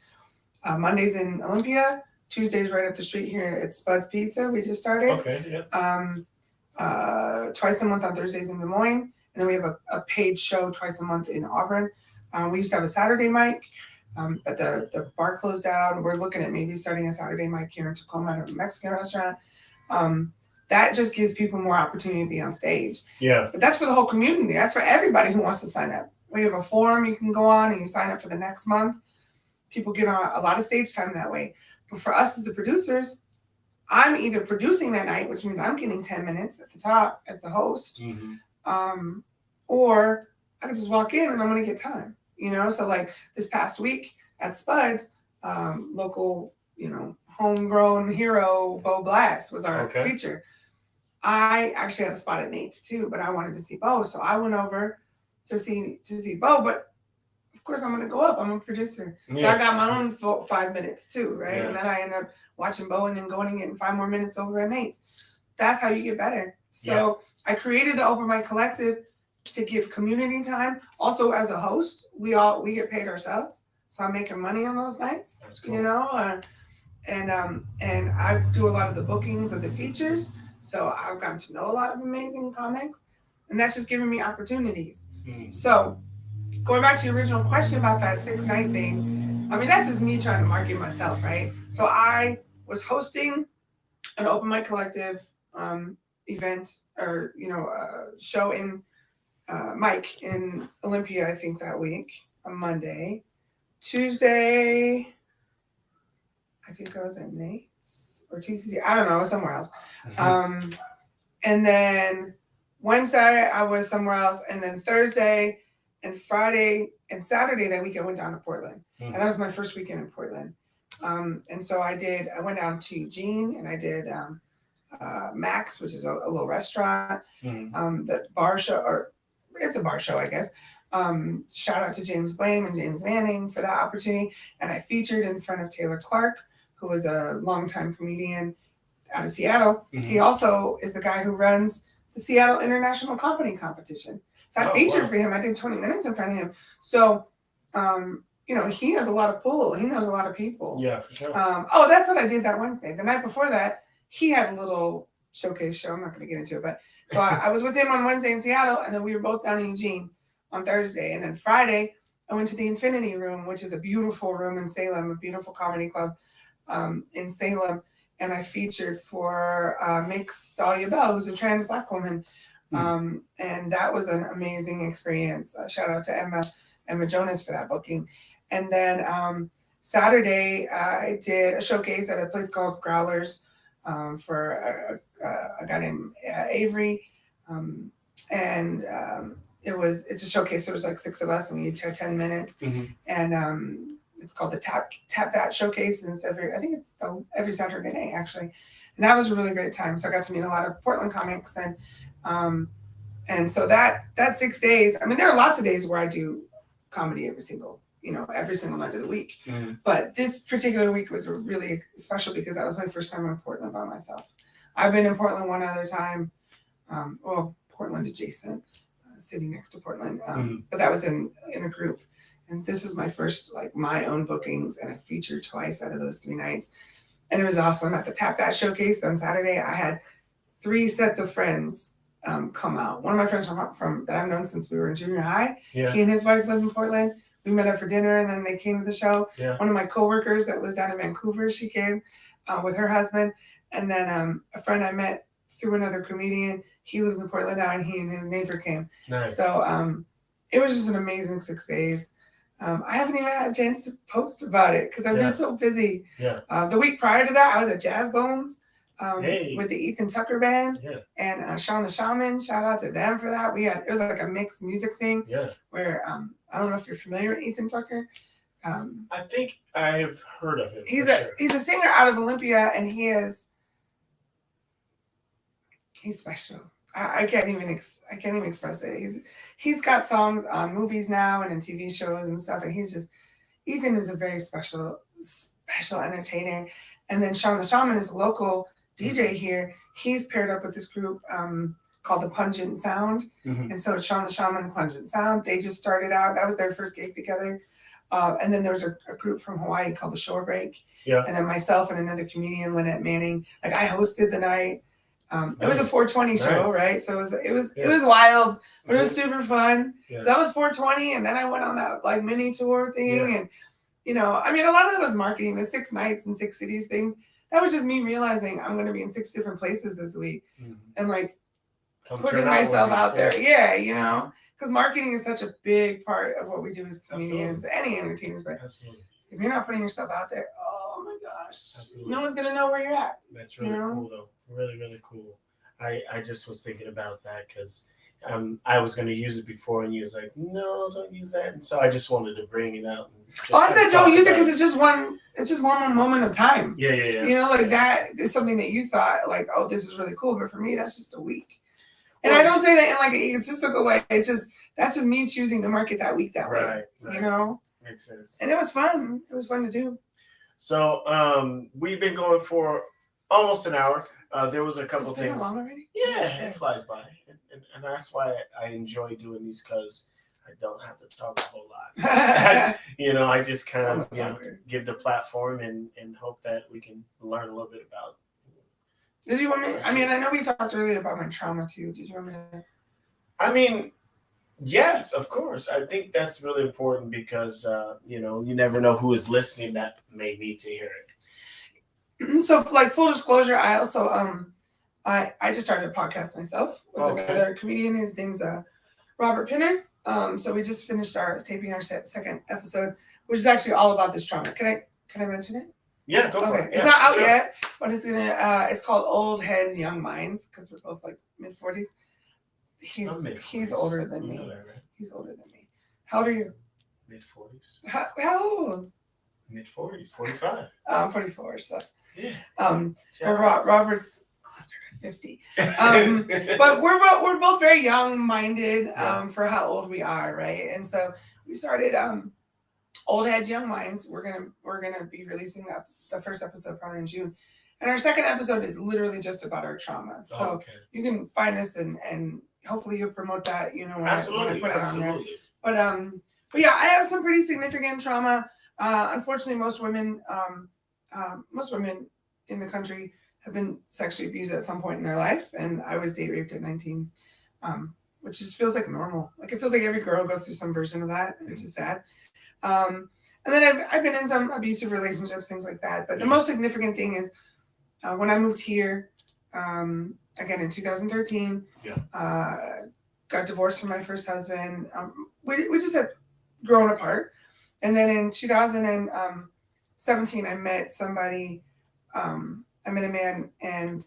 Mondays in Olympia, Tuesdays right up the street here at Spud's Pizza. We just started. Okay, yeah. Twice a month on Thursdays in Des Moines. And then we have a paid show twice a month in Auburn. We used to have a Saturday mic, but the bar closed down. We're looking at maybe starting a Saturday mic here in Tacoma at a Mexican restaurant. That just gives people more opportunity to be on stage. Yeah. But that's for the whole community. That's for everybody who wants to sign up. We have a forum you can go on and you sign up for the next month. People get on a lot of stage time that way. But for us as the producers, I'm either producing that night, which means I'm getting 10 minutes at the top as the host, or I can just walk in and I'm going to get time, So like this past week at Spud's, local, homegrown hero, Bo Blast was our feature. I actually had a spot at Nate's too, but I wanted to see Bo. So I went over to see Bo, but of course I'm going to go up. I'm a producer. So I got my own 5 minutes too, right? Yeah. And then I end up watching Bo and then going and getting 5 more minutes over at Nate's. That's how you get better. So I created the Open Mic Collective to give community time. Also, as a host, we get paid ourselves. So I'm making money on those nights. That's cool. And I do a lot of the bookings of the features. So I've gotten to know a lot of amazing comics, and that's just giving me opportunities. So going back to your original question about that 6-night thing, I mean, that's just me trying to market myself, right? So I was hosting an Open Mic Collective event, or show in Mike in Olympia, I think that week, on Monday. Tuesday, I think I was at Nate's or TCC. I don't know, I was somewhere else. And then Wednesday, I was somewhere else. And then Thursday and Friday and Saturday that week, I went down to Portland. And that was my first weekend in Portland. And so I went down to Eugene, and I did Max, which is a little restaurant, that bar show, or it's a bar show, I guess. Shout out to James Blame and James Manning for that opportunity. And I featured in front of Taylor Clark, who was a longtime comedian out of Seattle. He also is the guy who runs the Seattle International Comedy Competition. So I featured for him. I did 20 minutes in front of him. So, he has a lot of pull. He knows a lot of people. Yeah, for sure. That's what I did that Wednesday. The night before that, he had a little showcase show. I'm not going to get into it, but so I was with him on Wednesday in Seattle, and then we were both down in Eugene on Thursday. And then Friday, I went to the Infinity Room, which is a beautiful room in Salem, a beautiful comedy club in Salem. And I featured for Mix Dahlia Bell, who's a trans Black woman. And that was an amazing experience. Shout out to Emma Jonas for that booking. And then Saturday, I did a showcase at a place called Growlers for a guy named Avery. It's a showcase. There was like 6 of us, and we each had 10 minutes. And it's called the Tap That Showcase, and it's every Saturday night, actually. And that was a really great time. So I got to meet a lot of Portland comics, and so that 6 days. I mean, there are lots of days where I do comedy every single every single night of the week. But this particular week was really special because that was my first time in Portland by myself. I've been in Portland one other time, Portland adjacent, city next to Portland, but that was in a group. And this is my first, like, my own bookings, and I featured twice out of those 3 nights. And it was awesome. At the Tap That Showcase on Saturday, I had 3 sets of friends come out. One of my friends from that I've known since we were in junior high, he and his wife live in Portland. We met up for dinner, and then they came to the show. One of my coworkers that lives down in Vancouver, she came with her husband. And then a friend I met through another comedian, he lives in Portland now, and he and his neighbor came. Nice. So it was just an amazing 6 days. I haven't even had a chance to post about it because I've been so busy. The week prior to that, I was at Jazz Bones with the Ethan Tucker Band and Sean the Shaman. Shout out to them for that. It was like a mixed music thing where I don't know if you're familiar with Ethan Tucker. I think I've heard of him. He's a singer out of Olympia, and he's special. I can't even express it. He's got songs on movies now and in TV shows and stuff, and Ethan is a very special entertainer. And then Sean the Shaman is a local DJ here. He's paired up with this group called the Pungent Sound, and so it's Sean the Shaman, the Pungent Sound. They just started out. That was their first gig together. And then there was a group from Hawaii called the Shore Break. And then myself and another comedian, Lynette Manning. Like, I hosted the night. It was a 420 show, right? So it was wild, but it was super fun. So that was 420, and then I went on that, like, mini tour thing, and I mean, a lot of that was marketing. The 6 nights in 6 cities things. That was just me realizing I'm going to be in 6 different places this week, and like putting myself out there. Because marketing is such a big part of what we do as comedians, any entertainers. But if you're not putting yourself out there, oh my gosh, no one's going to know where you're at. That's really cool, though. Really, really cool. I just was thinking about that because I was going to use it before, and you was like, no, don't use that. And so I just wanted to bring it out. I said don't use it because it's just one moment of time. Yeah. Like, that is something that you thought, like, oh, this is really cool. But for me, that's just a week. And I don't say that in, like, it just took away. That's just me choosing to market that week that way. Right. Makes sense. And it was fun. It was fun to do. So we've been going for almost an hour. There was a couple it's things. Been long already? It flies by, and that's why I enjoy doing these, because I don't have to talk a whole lot. I just kind of give the platform and hope that we can learn a little bit about. Did you want me? I mean, I know we talked earlier about my trauma too. Did you want me to? I mean, yes, of course. I think that's really important because you never know who is listening that may need to hear it. So, like, full disclosure, I also I just started a podcast myself with another comedian. His name's Robert Pinner. So we just finished taping our second episode, which is actually all about this trauma. Can I mention it? Yeah, go for it. It's not out yet, but it's called Old Heads, Young Minds, because we're both like mid-40s. He's older than me. That, right? He's older than me. How old are you? Mid-40s. How old? Mid-40s, 45. I'm 44, so. Yeah. Robert's closer to 50. But we're both very young-minded for how old we are, right? And so we started Old Heads, Young Minds. We're gonna be releasing the first episode probably in June, and our second episode is literally just about our trauma. So you can find us and hopefully you'll promote that. When I put it on there. But yeah, I have some pretty significant trauma. Unfortunately, most women in the country have been sexually abused at some point in their life, and I was date raped at 19, which just feels like normal. Like, it feels like every girl goes through some version of that, which is sad. And then I've been in some abusive relationships, things like that. But the most significant thing is when I moved here, again in 2013, got divorced from my first husband. We just had grown apart. And then in 2017, I met somebody. I met a man, and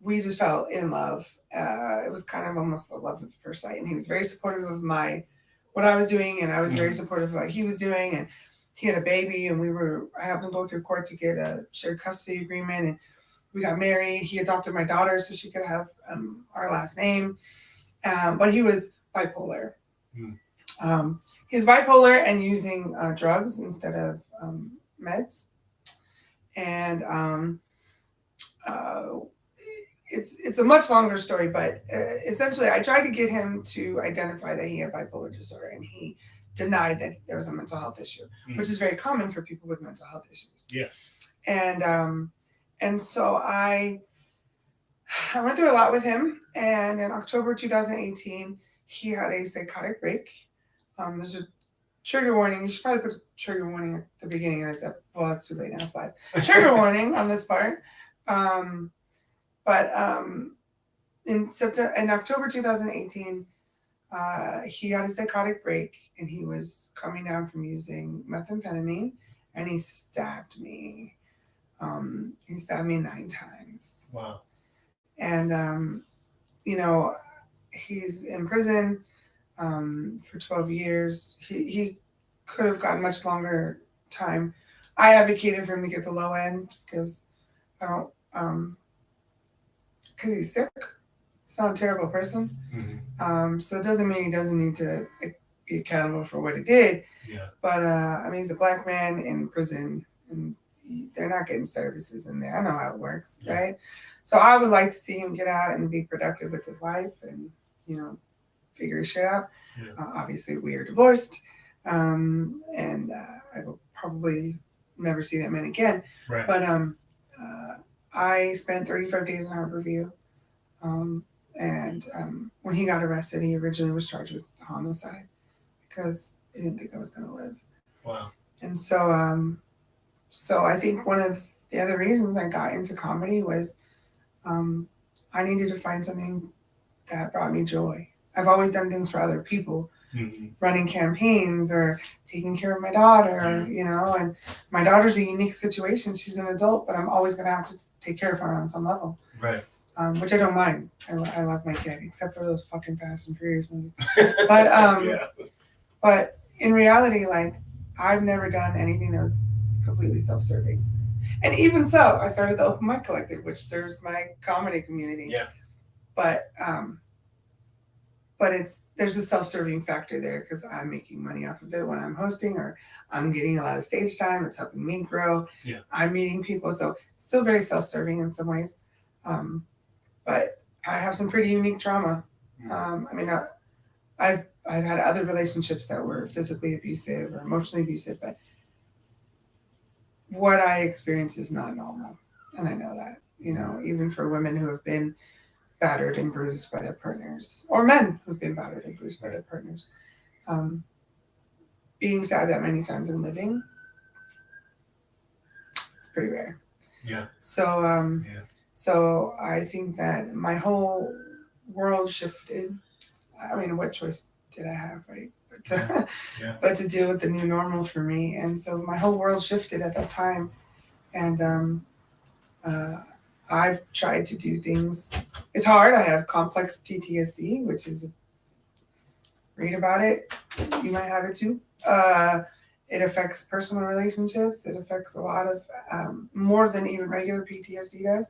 we just fell in love. It was kind of almost a love at first sight. And he was very supportive of what I was doing, and I was very supportive of what he was doing. And he had a baby, and I helped him go through court to get a shared custody agreement, and we got married. He adopted my daughter so she could have our last name. But he was bipolar. He's bipolar and using drugs instead of meds. And it's a much longer story, but essentially I tried to get him to identify that he had bipolar disorder, and he denied that there was a mental health issue, which is very common for people with mental health issues. Yes. And so I went through a lot with him, and in October 2018, he had a psychotic break. There's a trigger warning. You should probably put a trigger warning at the beginning of this. Well, it's too late now. Slide. Trigger warning on this part. But in October 2018, he had a psychotic break, and he was coming down from using methamphetamine, and he stabbed me. He stabbed me 9 times. Wow. And he's in prison for 12 years. He could have gotten much longer time. I advocated for him to get the low end because I don't, because he's sick. He's not a terrible person. Mm-hmm. So it doesn't mean he doesn't need to be accountable for what he did. Yeah. But he's a black man in prison, and they're not getting services in there. I know how it works, right? So I would like to see him get out and be productive with his life and, figure his shit out. Yeah. Obviously, we are divorced, and I will probably never see that man again. Right. But I spent 35 days in Harborview, and when he got arrested, he originally was charged with homicide because they didn't think I was going to live. Wow. And so, so I think one of the other reasons I got into comedy was I needed to find something that brought me joy. I've always done things for other people, running campaigns or taking care of my daughter, and my daughter's a unique situation. She's an adult, but I'm always going to have to take care of her on some level. Right. Which I don't mind. I love my kid, except for those fucking Fast and Furious movies. But but in reality, like, I've never done anything that was completely self-serving. And even so, I started the Open Mic Collective, which serves my comedy community. Yeah. But there's a self-serving factor there because I'm making money off of it when I'm hosting, or I'm getting a lot of stage time. It's helping me grow. Yeah. I'm meeting people, so it's still very self-serving in some ways. But I have some pretty unique trauma. I've had other relationships that were physically abusive or emotionally abusive, but what I experience is not normal, and I know that. Even for women who have been battered and bruised by their partners, or men who've been battered and bruised by their partners, being stabbed that many times and living, it's pretty rare. Yeah. So so I think that my whole world shifted. I mean, what choice did I have, right? But to deal with the new normal for me. And so my whole world shifted at that time. And I've tried to do things. It's hard. I have complex PTSD, which is, read about it. You might have it too. It affects personal relationships. It affects a lot of, more than even regular PTSD does.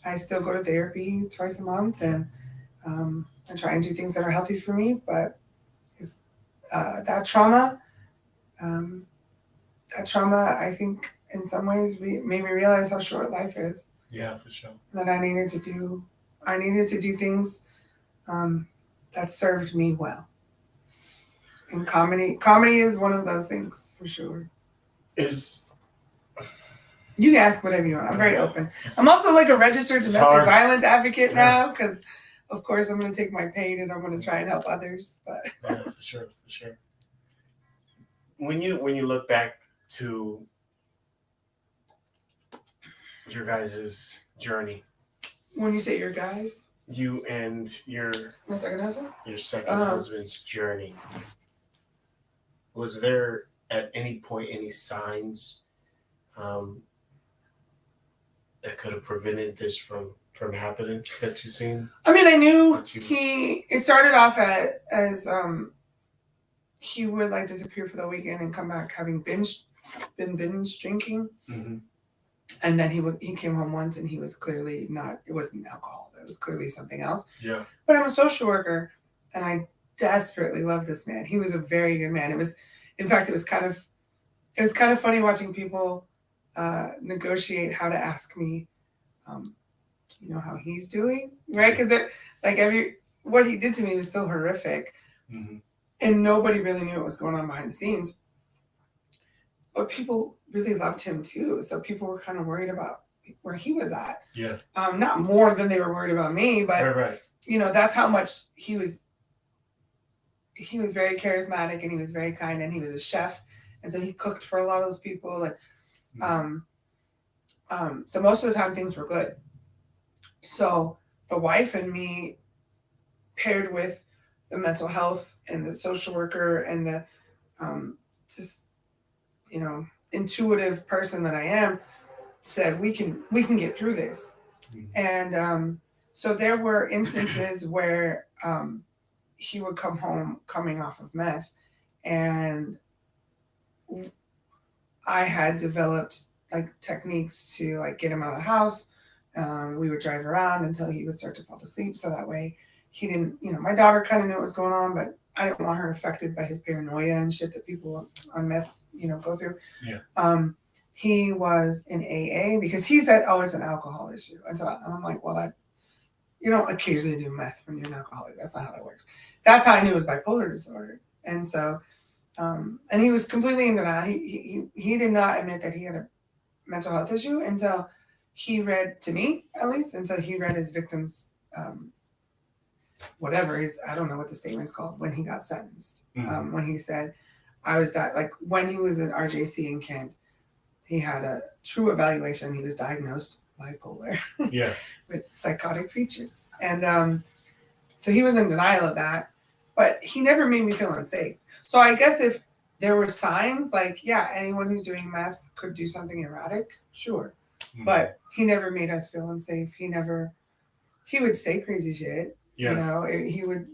I still go to therapy twice a month, and I try and do things that are healthy for me, but that trauma, I think in some ways made me realize how short life is. Yeah, for sure. That I needed to do things that served me well. And comedy is one of those things for sure. You can ask whatever you want. I'm very open. I'm also like a registered domestic violence advocate now, because of course I'm going to take my pain and I'm going to try and help others. But yeah, for sure. When you look back to your guys' journey, when you say your guys, you and your second husband, husband's journey, was there at any point any signs that could have prevented this from happening that you've seen? I mean, I knew it started off as he would like disappear for the weekend and come back having binge drinking. Mm-hmm. And then he came home once and he was clearly it wasn't alcohol. That was clearly something else. Yeah. But I'm a social worker, and I desperately loved this man. He was a very good man. In fact, it was kind of funny watching people negotiate how to ask me, how he's doing, right? Because what he did to me was so horrific, and nobody really knew what was going on behind the scenes. But people really loved him too, so people were kind of worried about where he was at. Yeah. Not more than they were worried about me, but right. That's how much he was. He was very charismatic, and he was very kind, and he was a chef, and so he cooked for a lot of those people, and so most of the time things were good. So the wife and me, paired with the mental health and the social worker and the just intuitive person that I am, said we can get through this. And so there were instances where he would come home coming off of meth, and I had developed techniques to get him out of the house. We would drive around until he would start to fall asleep, so that way he didn't, my daughter kind of knew what was going on, but I didn't want her affected by his paranoia and shit that people on meth, go through. Yeah. He was in AA because he said, oh, it's an alcohol issue. And I'm like, well, that you don't occasionally do meth when you're an alcoholic. That's not how that works. That's how I knew it was bipolar disorder. And so, and he was completely in denial. He did not admit that he had a mental health issue until he read, to me at least, until he read his victim's, I don't know what the statement's called, when he got sentenced. When he said, when he was at RJC in Kent, he had a true evaluation. He was diagnosed bipolar with psychotic features. And so he was in denial of that, but he never made me feel unsafe. So I guess if there were signs anyone who's doing meth could do something erratic, sure. But he never made us feel unsafe. He would say crazy shit. Yeah. He would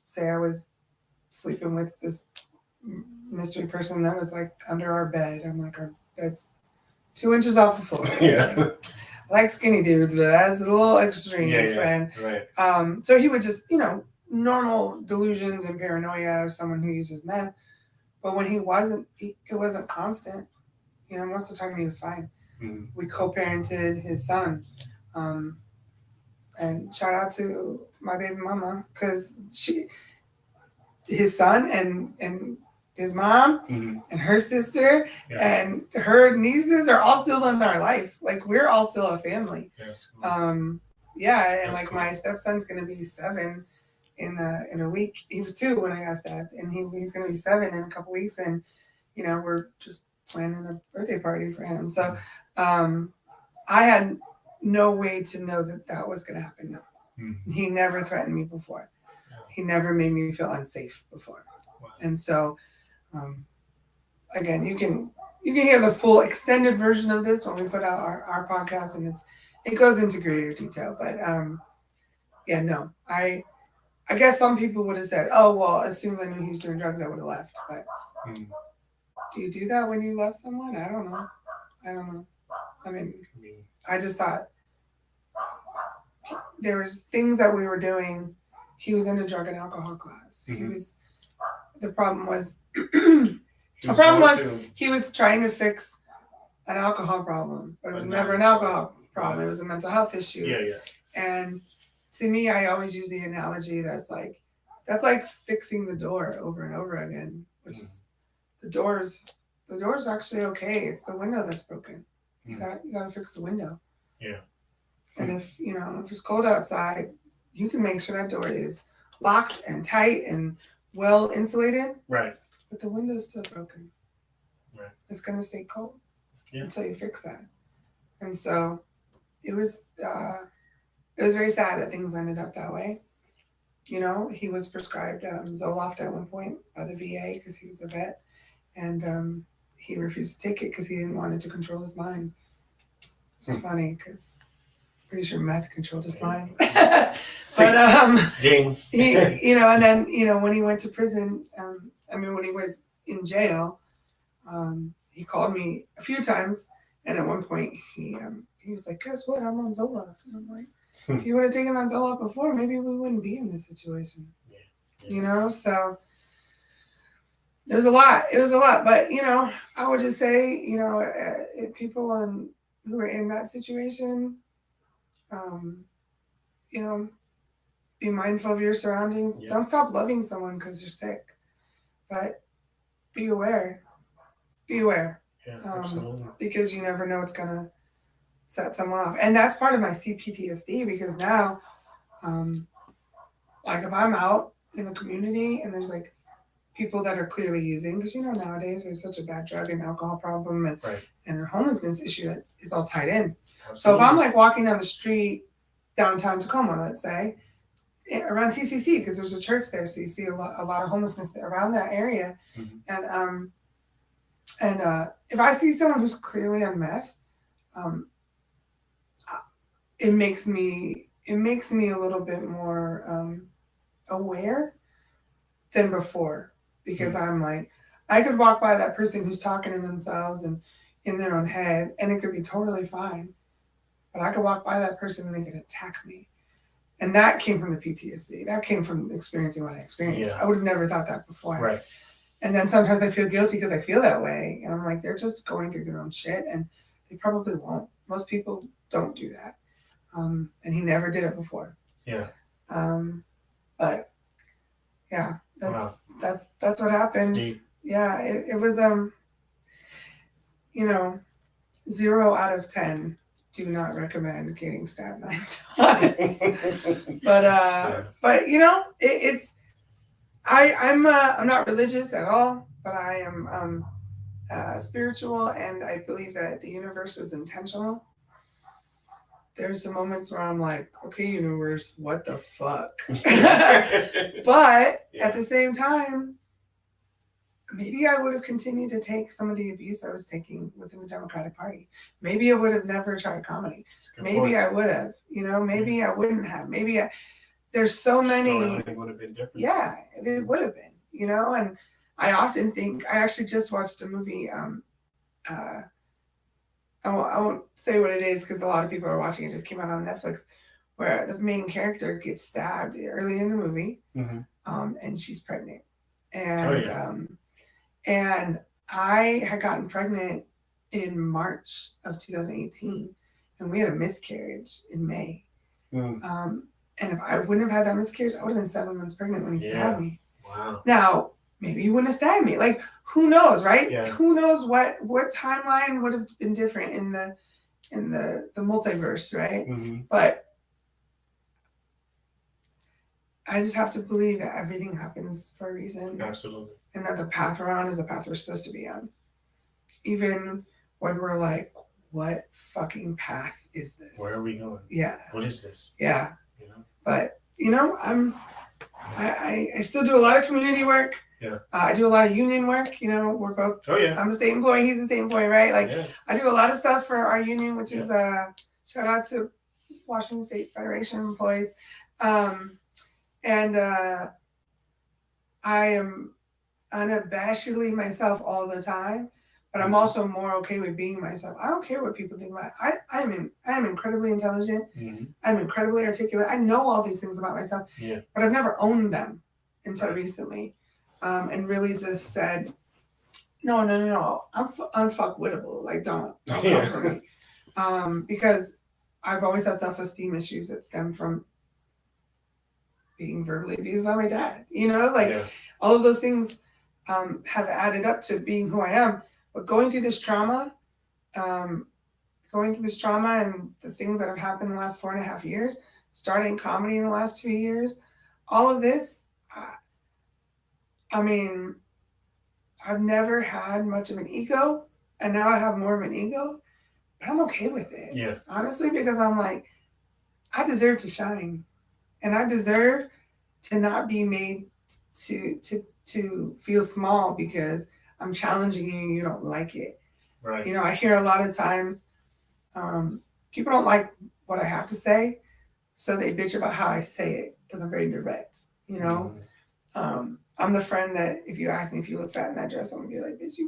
say I was sleeping with this mystery person that was under our bed. I'm like, our bed's 2 inches off the floor. Yeah. I like skinny dudes, but that's a little extreme, friend. Right. So he would just, normal delusions and paranoia of someone who uses meth. But when he wasn't, it wasn't constant. Most of the time he was fine. We co-parented his son. And shout out to my baby mama, because his son and his mom and her sister and her nieces are all still in our life. We're all still a family. Yes. Cool. And cool. My stepson's gonna be 7 in a week. He was 2 when I got stabbed, and he's gonna be 7 in a couple weeks, and we're just planning a birthday party for him. So I had no way to know that was going to happen. No. He never threatened me before. He never made me feel unsafe before. Wow. And so, again, you can hear the full extended version of this when we put out our podcast, and it goes into greater detail. But no, I guess some people would have said, oh, well, as soon as I knew he was doing drugs, I would have left. But do you do that when you love someone? I don't know. I mean, I just thought there was things that we were doing. He was in the drug and alcohol class. The problem was he was trying to fix an alcohol problem, but it was never an alcohol problem. It was a mental health issue. Yeah. And to me, I always use the analogy that's like fixing the door over and over again, which is the door's actually okay. It's the window that's broken. You gotta fix the window. Yeah. And if it's cold outside, you can make sure that door is locked and tight and well insulated. Right. But the window's still broken. Right. It's gonna stay cold until you fix that. And so it was very sad that things ended up that way. He was prescribed Zoloft at one point by the VA because he was a vet, and he refused to take it because he didn't want it to control his mind. Which is funny because pretty sure meth controlled his mind. But he, and then when he went to prison, when he was in jail, he called me a few times, and at one point he was like, "Guess what? I'm on Zoloft." And I'm like, If you would have taken that Zoloft before, maybe we wouldn't be in this situation. You know, so it was a lot. It was a lot. But, you know, I would just say, you know, people who are in that situation, you know, be mindful of your surroundings. Don't stop loving someone because you're sick. But be aware. Be aware. Yeah, absolutely. Because you never know what's going to set someone off. And that's part of my CPTSD because now, like if I'm out in the community and there's like people that are clearly using, because you know nowadays we have such a bad drug and alcohol problem and a homelessness issue that is all tied in. Absolutely. So if I'm like walking down the street downtown Tacoma, let's say, around TCC, because there's a church there, so you see a lot of homelessness around that area, and if I see someone who's clearly on meth, it makes me a little bit more aware than before, because I'm like, I could walk by that person who's talking to themselves and in their own head, and it could be totally fine, but I could walk by that person and they could attack me. And that came from the PTSD. That came from experiencing what I experienced. I would have never thought that before. Right. And then sometimes I feel guilty because I feel that way. And I'm like, they're just going through their own shit and they probably won't. Most people don't do that. And he never did it before. Yeah. But yeah, that's what happened. Steve. Yeah, it was you know, 0 out of 10. Do not recommend getting stabbed 9 times. But you know, I'm not religious at all, but I am spiritual, and I believe that the universe is intentional. There's some moments where I'm like, okay, universe, what the fuck? But at the same time, maybe I would have continued to take some of the abuse I was taking within the Democratic Party. Maybe I would have never tried comedy. Maybe I would have, you know, maybe I wouldn't have. There's so many. Storyline would have been different. Yeah, it would have been, you know, and I often think, I actually just watched a movie, I won't say what it is because a lot of people are watching it, just came out on Netflix, where the main character gets stabbed early in the movie, and she's pregnant. And and I had gotten pregnant in March of 2018, and we had a miscarriage in May. And if I wouldn't have had that miscarriage, I would have been 7 months pregnant when he stabbed me. Wow. Now, maybe he wouldn't have stabbed me. Like, who knows, right? Yeah. Who knows what timeline would have been different in the multiverse, right? But I just have to believe that everything happens for a reason. Absolutely. And that the path we're on is the path we're supposed to be on. Even when we're like, what fucking path is this? Where are we going? Yeah. What is this? Yeah. You know? But, you know, I still do a lot of community work. Yeah. I do a lot of union work. You know, we're both. Oh, yeah. I'm a state employee. He's a state employee, right? Like, I do a lot of stuff for our union, which is shout out to Washington State Federation employees. And I am unabashedly myself all the time, but I'm also more okay with being myself. I don't care what people think about it. I am incredibly intelligent. I'm incredibly articulate. I know all these things about myself, but I've never owned them until recently, and really just said, no, I'm unfuckwittable. Like, don't come for me, because I've always had self-esteem issues that stem from being verbally abused by my dad. You know, like all of those things have added up to being who I am. But going through this trauma and the things that have happened in the last 4.5 years, starting comedy in the last 2 years, all of this, I mean, I've never had much of an ego, and now I have more of an ego, but I'm okay with it. Yeah. Honestly, because I'm like, I deserve to shine, and I deserve to not be made to feel small because I'm challenging you and you don't like it. Right. You know, I hear a lot of times people don't like what I have to say, so they bitch about how I say it because I'm very direct, you know? I'm the friend that if you ask me if you look fat in that dress, I'm gonna be like, bitch,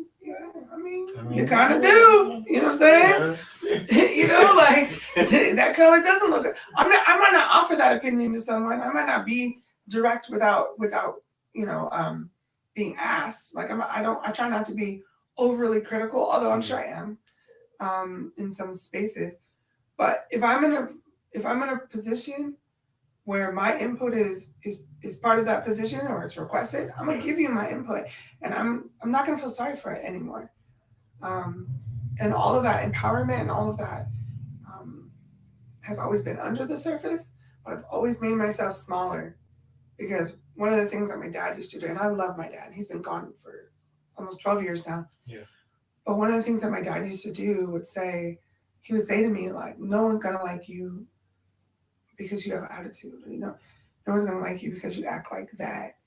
I'm mean, you kind of do. You know what I'm saying? You know, like that color doesn't look good. I might not offer that opinion to someone. I might not be direct without being asked. Like I try not to be overly critical, although I'm sure I am in some spaces. But if I'm in a position where my input is part of that position or it's requested, I'm gonna give you my input, and I'm not gonna feel sorry for it anymore. And all of that empowerment and all of that has always been under the surface, but I've always made myself smaller, because one of the things that my dad used to do, and I love my dad, he's been gone for almost 12 years now. Yeah. But one of the things that my dad used to do he would say to me, like, no one's gonna like you because you have attitude, or, no one's gonna like you because you act like that.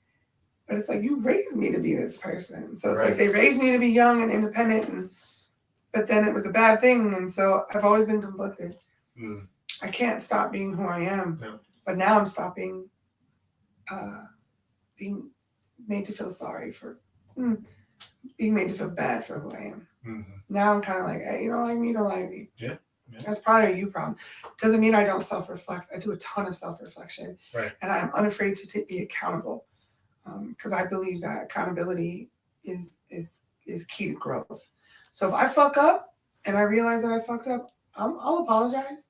But it's like, you raised me to be this person. So it's like they raised me to be young and independent, but then it was a bad thing. And so I've always been conflicted. I can't stop being who I am, but now I'm stopping being made to feel sorry for being made to feel bad for who I am. Now I'm kind of like, hey, you don't like me, you don't like me. Yeah. That's probably a you problem. Doesn't mean I don't self-reflect. I do a ton of self-reflection, and I'm unafraid to be accountable, because I believe that accountability is key to growth. So if I fuck up and I realize that I fucked up, I'll apologize,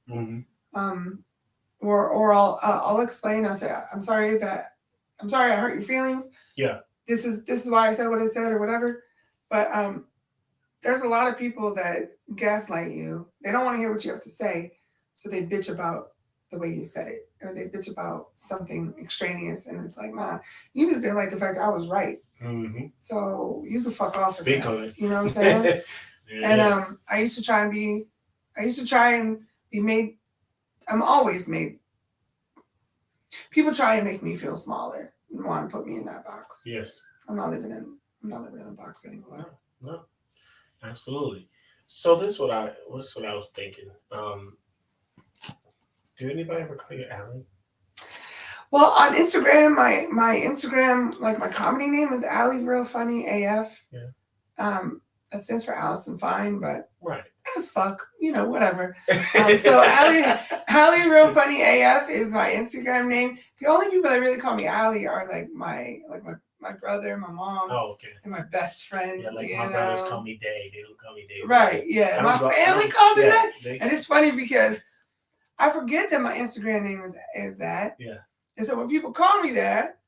or I'll explain. I'll say, I'm sorry I hurt your feelings. Yeah. This is why I said what I said, or whatever. But there's a lot of people that gaslight you. They don't want to hear what you have to say, so they bitch about the way you said it, or they bitch about something extraneous, and it's like, nah, you just didn't like the fact that I was right. So you can fuck off. Speak on it. You know what I'm saying? And I used to try and be made. I'm always made. People try and make me feel smaller and want to put me in that box. Yes. I'm not living in a box anymore. No. Absolutely. So this is what I was thinking. Do anybody ever call you Allie? Well, on Instagram, my Instagram, like, my comedy name is Allie Real Funny AF. Yeah. That stands for Allison Fine, but as fuck, whatever. So Allie Real Funny AF is my Instagram name. The only people that really call me Allie are my brother, my mom, and my best friend. Yeah, like my brothers call me Day. They don't call me Day. Right, yeah. My family calls me that. And it's funny because I forget that my Instagram name is that. Yeah. And so when people call me that,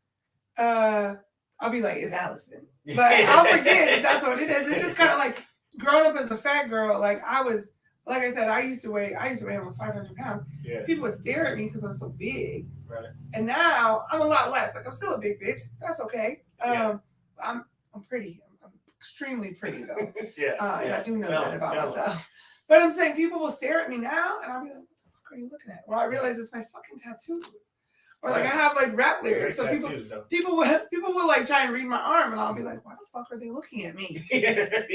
I'll be like, it's Allison. But I'll forget that that's what it is. It's just kind of like growing up as a fat girl. Like I said, I used to weigh almost 500 pounds. Yeah. People would stare at me because I'm so big. Right. And now I'm a lot less. Like, I'm still a big bitch. That's okay. I'm pretty. I'm extremely pretty though. And I do know that about myself. But I'm saying people will stare at me now, and I'll be like, what the fuck are you looking at? Well, I realize it's my fucking tattoos. Or like I have like rap lyrics, so people will like try and read my arm, and I'll be like, why the fuck are they looking at me?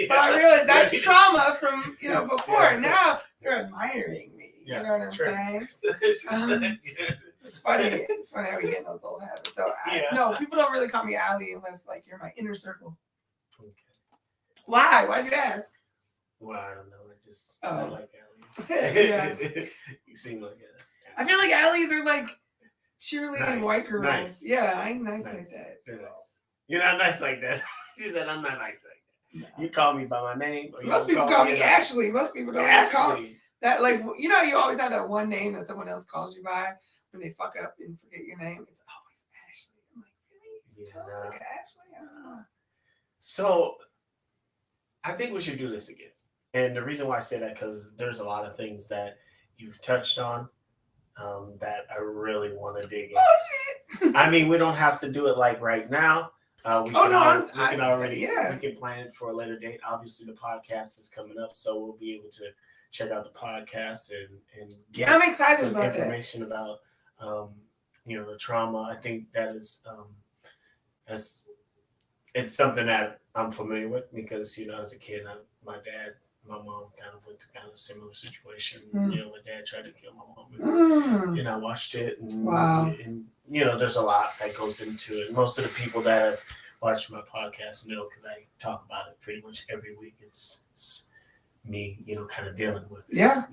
But I realize that's trauma from before. Yeah. Now they're admiring me. Yeah. You know what I'm saying? It's funny. It's funny how we get in those old habits. So no, people don't really call me Allie unless like you're my inner circle. Okay. Why? Why'd you ask? Well, I don't know. I like Allie. Yeah. You seem like it. I feel like Allies are like cheerleading white girls. Nice. Yeah, I ain't nice like that. So. Nice. You're not nice like that. She said, I'm not nice like that. No. You call me by my name. Most people call me Ashley. Most people don't even call me that. Like, you always have that one name that someone else calls you by when they fuck up and forget your name. It's always Ashley. I'm like, really? You talk like Ashley? I don't know. So, I think we should do this again. And the reason why I say that, because there's a lot of things that you've touched on that I really want to dig in. Oh, shit. I mean, we don't have to do it like right now. We can plan it for a later date. Obviously, the podcast is coming up, so we'll be able to check out the podcast and get I'm excited some about information about the trauma. I think that is it's something that I'm familiar with because as a kid, my mom kind of went through kind of a similar situation. My dad tried to kill my mom. And I watched it. And, wow. And, there's a lot that goes into it. Most of the people that have watch my podcast know because I talk about it pretty much every week. It's me, kind of dealing with it. Yeah.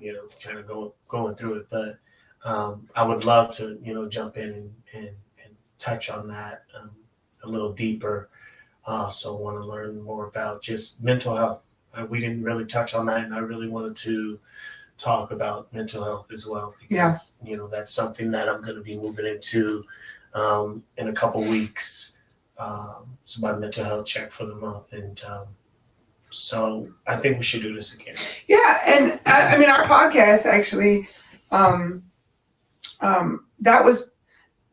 Kind of going through it. But I would love to, jump in and touch on that a little deeper. So I want to learn more about just mental health. We didn't really touch on that, and I really wanted to talk about mental health as well because that's something that I'm going to be moving into in a couple weeks. It's my mental health check for the month, and so I think we should do this again. Yeah, and I mean our podcast actually,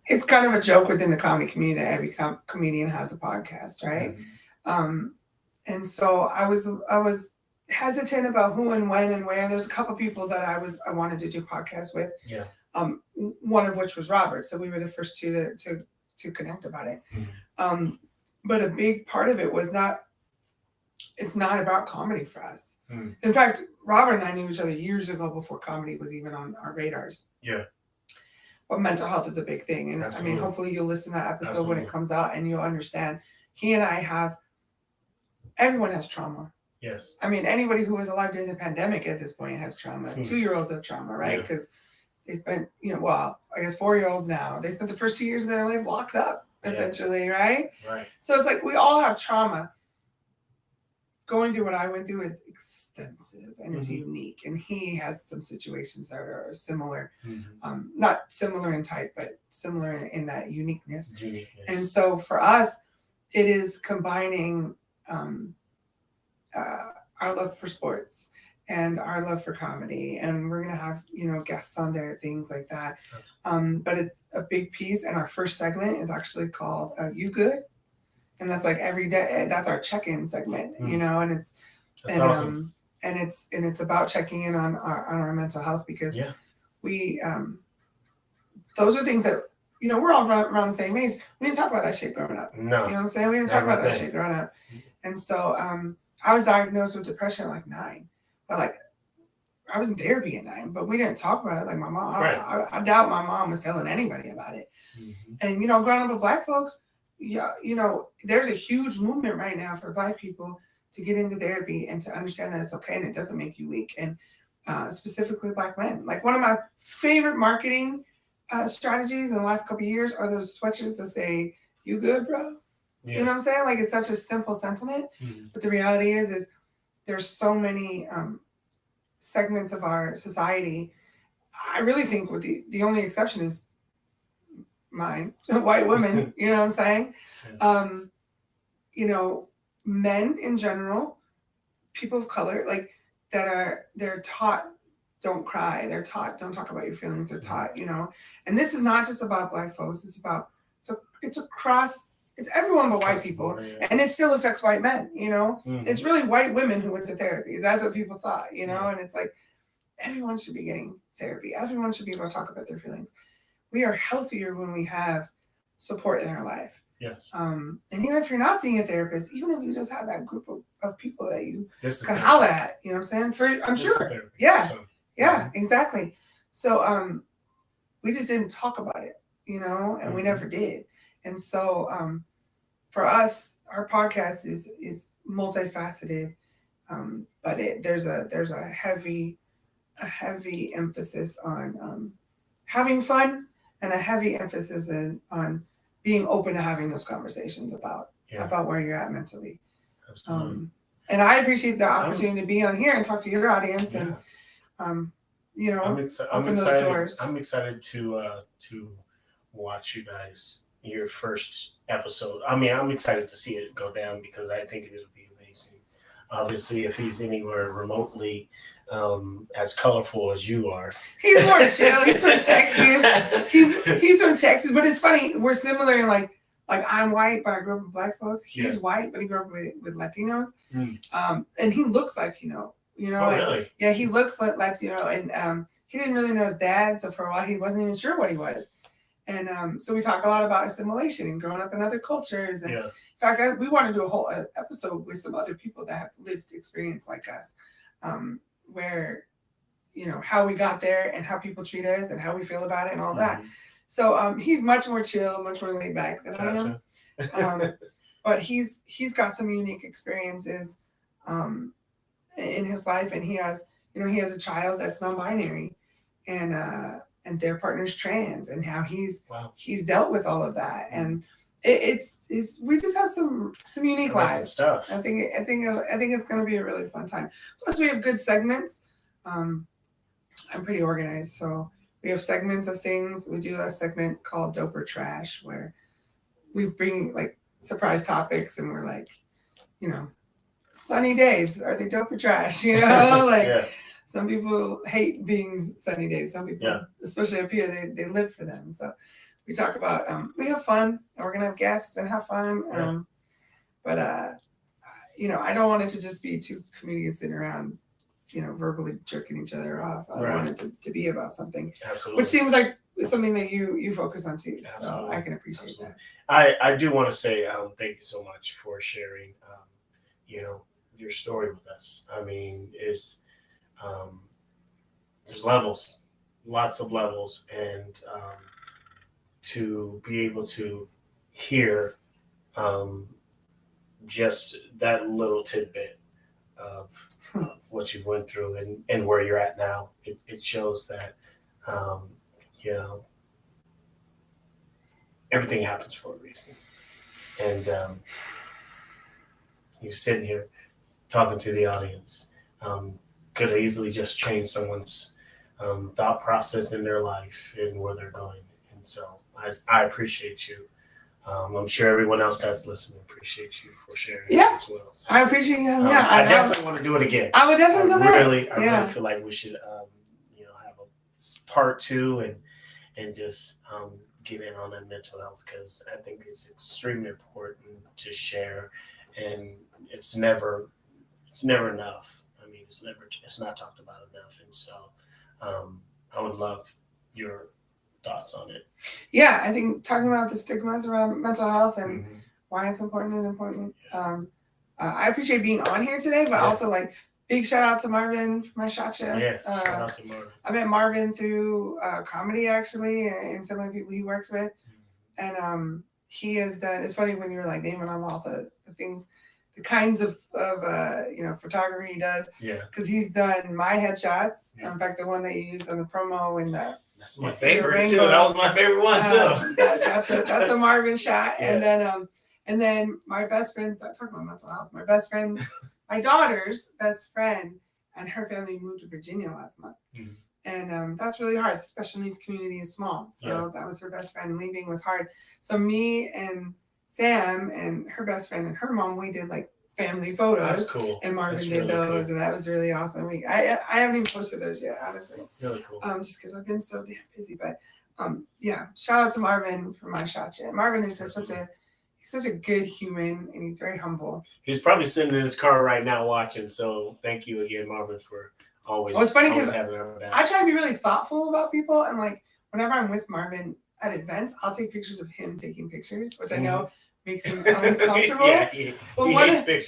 it's kind of a joke within the comedy community that every comedian has a podcast, right? Mm-hmm. And so I was hesitant about who and when and where. There's a couple people that I wanted to do podcasts with. Yeah. One of which was Robert. So we were the first two to connect about it. Mm-hmm. But a big part of it was it's not about comedy for us. Mm. In fact, Robert and I knew each other years ago before comedy was even on our radars. Yeah. But mental health is a big thing. And absolutely. I mean, hopefully you'll listen to that episode absolutely. When it comes out and you'll understand. He and I everyone has trauma. Yes. I mean, anybody who was alive during the pandemic at this point has trauma. 2-year-olds have trauma, right? Because they spent, I guess 4-year-olds now, they spent the first 2 years of their life locked up, essentially, right? Right. So it's like we all have trauma. Going through what I went through is extensive and it's unique. And he has some situations that are similar, not similar in type, but similar in that uniqueness. And so for us, it is combining our love for sports and our love for comedy. And we're going to have, guests on there, things like that. But it's a big piece. And our first segment is actually called You Good? And that's like every day. That's our check-in segment, and it's awesome. And it's about checking in on our mental health because we those are things that we're all around the same age. We didn't talk about that shit growing up. No, you know what I'm saying? We didn't talk about that shit growing up. And so I was diagnosed with depression at like 9, but like I was in therapy at 9, but we didn't talk about it. Like my mom, I doubt my mom was telling anybody about it. And growing up with Black folks. Yeah, there's a huge movement right now for Black people to get into therapy and to understand that it's okay and it doesn't make you weak. And specifically Black men. Like one of my favorite marketing strategies in the last couple of years are those sweatshirts that say, "You good, bro?" Yeah. You know what I'm saying? Like it's such a simple sentiment. But the reality is there's so many segments of our society. I really think with the only exception is mine, white women, you know what I'm saying? Men in general, people of color, like they're taught don't cry, they're taught don't talk about your feelings, they're taught, and this is not just about Black folks, it's across, it's everyone but white people, and it still affects white men, It's really white women who went to therapy. That's what people thought, and it's like everyone should be getting therapy. Everyone should be able to talk about their feelings. We are healthier when we have support in our life. Yes. And even if you're not seeing a therapist, even if you just have that group of people that you can holler at, you know what I'm saying? I'm sure. Yeah. Yeah, exactly. So we just didn't talk about it, and we never did. And so for us, our podcast is multifaceted, but there's a heavy emphasis on having fun. And a heavy emphasis on being open to having those conversations about where you're at mentally. And I appreciate the opportunity to be on here and talk to your audience and open those doors. I'm excited to watch you guys, your first episode. I mean, I'm excited to see it go down because I think it'll be amazing. Obviously, if he's anywhere remotely as colorful as you are. He's more chill. He's from Texas. He's from Texas. But it's funny. We're similar in like I'm white, but I grew up with Black folks. He's white, but he grew up with Latinos. And he looks Latino. Oh, really? Yeah, he looks like Latino. And he didn't really know his dad. So for a while, he wasn't even sure what he was. And so we talk a lot about assimilation and growing up in other cultures. And in fact, we want to do a whole episode with some other people that have lived experience like us. Where, how we got there and how people treat us and how we feel about it and all that. So he's much more chill, much more laid back than I am. but he's got some unique experiences in his life, and he has a child that's non-binary, and their partner's trans, and how he's dealt with all of that, and it's we just have some unique lives. Stuff. I think it's going to be a really fun time. Plus, we have good segments. I'm pretty organized, so we have segments of things. We do a segment called Dope or Trash, where we bring like surprise topics, and we're like, sunny days, are they dope or trash? Some people hate being sunny days. Some people, especially up here, they live for them. So we talk about, we have fun, and we're going to have guests and have fun. But I don't want it to just be two comedians sitting around, verbally jerking each other off. I want it to be about something. Absolutely. Which seems like something that you focus on too. Absolutely. So I can appreciate that. I do want to say thank you so much for sharing, your story with us. I mean, there's levels, lots of levels, and to be able to hear just that little tidbit of what you went through and where you're at now, it shows that everything happens for a reason. And you sitting here talking to the audience could have easily just changed someone's thought process in their life and where they're going. And so I appreciate you. I'm sure everyone else that's listening appreciates you for sharing as well. So, I appreciate you. I definitely want to do it again. I would definitely come back. I really feel like we should, have a part 2 and just get in on that mental health, because I think it's extremely important to share, and it's never enough. I mean, it's not talked about enough, and so I would love your thoughts on it. Yeah, I think talking about the stigmas around mental health and why it's important is important. I appreciate being on here today, but also like big shout out to Marvin for my shotcha. Yeah, shout out to Marvin. I met Marvin through comedy actually, and some of the people he works with, and he has done. It's funny when you were like naming all the things, the kinds of photography he does. Yeah. Because he's done my headshots. In fact, the one that you used on the promo and the. That's my favorite too. That was my favorite one too. That's a Marvin shot, and then my best friend's talking about mental health. My best friend, my daughter's best friend, and her family moved to Virginia last month, and that's really hard. The special needs community is small, so that was her best friend. Leaving was hard. So me and Sam and her best friend and her mom, we did like family photos. That's cool. And Marvin did those, and that was really awesome. I haven't even posted those yet, honestly. Really cool. Just because I've been so damn busy. But shout out to Marvin for my shot. Marvin is just such a good human, and he's very humble. He's probably sitting in his car right now watching. So thank you again, Marvin, for always. Well, it's funny because I try to be really thoughtful about people, and like whenever I'm with Marvin at events, I'll take pictures of him taking pictures, which I know makes him uncomfortable. But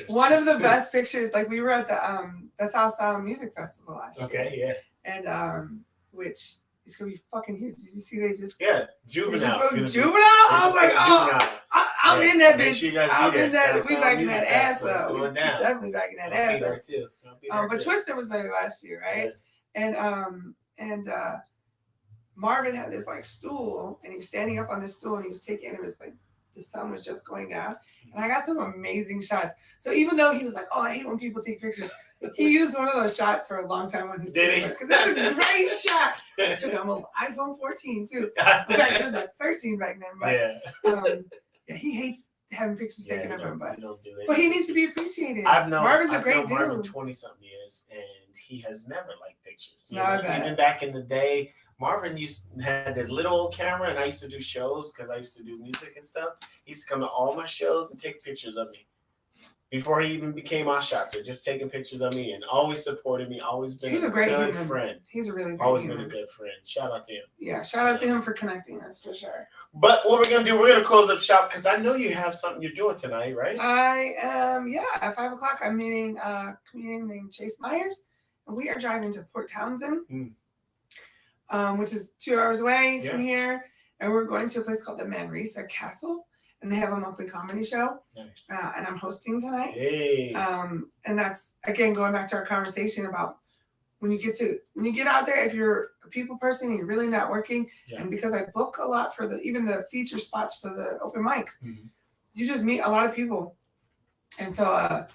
one of the best pictures, like we were at the South Style Music Festival last year. Okay, yeah. And which is gonna be fucking huge. Did you see they just Juvenile? Juvenile? I was like, I'm in that bitch. Sure I'm in that. We backing that ass up. We definitely backing that ass up. Too. But Twister was there last year, right? Yeah. And Marvin had this like stool, and he was standing up on this stool, and he was taking. And it was like the sun was just going down, and I got some amazing shots. So even though he was like, "Oh, I hate when people take pictures," he used one of those shots for a long time on his Facebook because it was a great shot. I took him an iPhone 14 too. In fact, it was like 13 back then. But he hates having pictures taken of him, but he needs to be appreciated. Marvin's a great dude. Marvin 20-something years, and he has never liked pictures. Even back in the day, Marvin had this little old camera, and I used to do shows because I used to do music and stuff. He used to come to all my shows and take pictures of me. Before he even became my shotgun, just taking pictures of me and always supporting me, always been a great good friend. He's a really great always human. Been a good friend. Shout out to him. Yeah, shout out to him for connecting us for sure. But what we're gonna do, we're gonna close up shop because I know you have something you're doing tonight, right? I am. At 5:00. I'm meeting a comedian named Chase Myers, and we are driving to Port Townsend, which is 2 hours away from here, and we're going to a place called the Manresa Castle. and they have a monthly comedy show. Nice. And I'm hosting tonight. Hey. And that's, again, going back to our conversation about when you get out there, if you're a people person and you're really not working, and because I book a lot for even the feature spots for the open mics, you just meet a lot of people. And so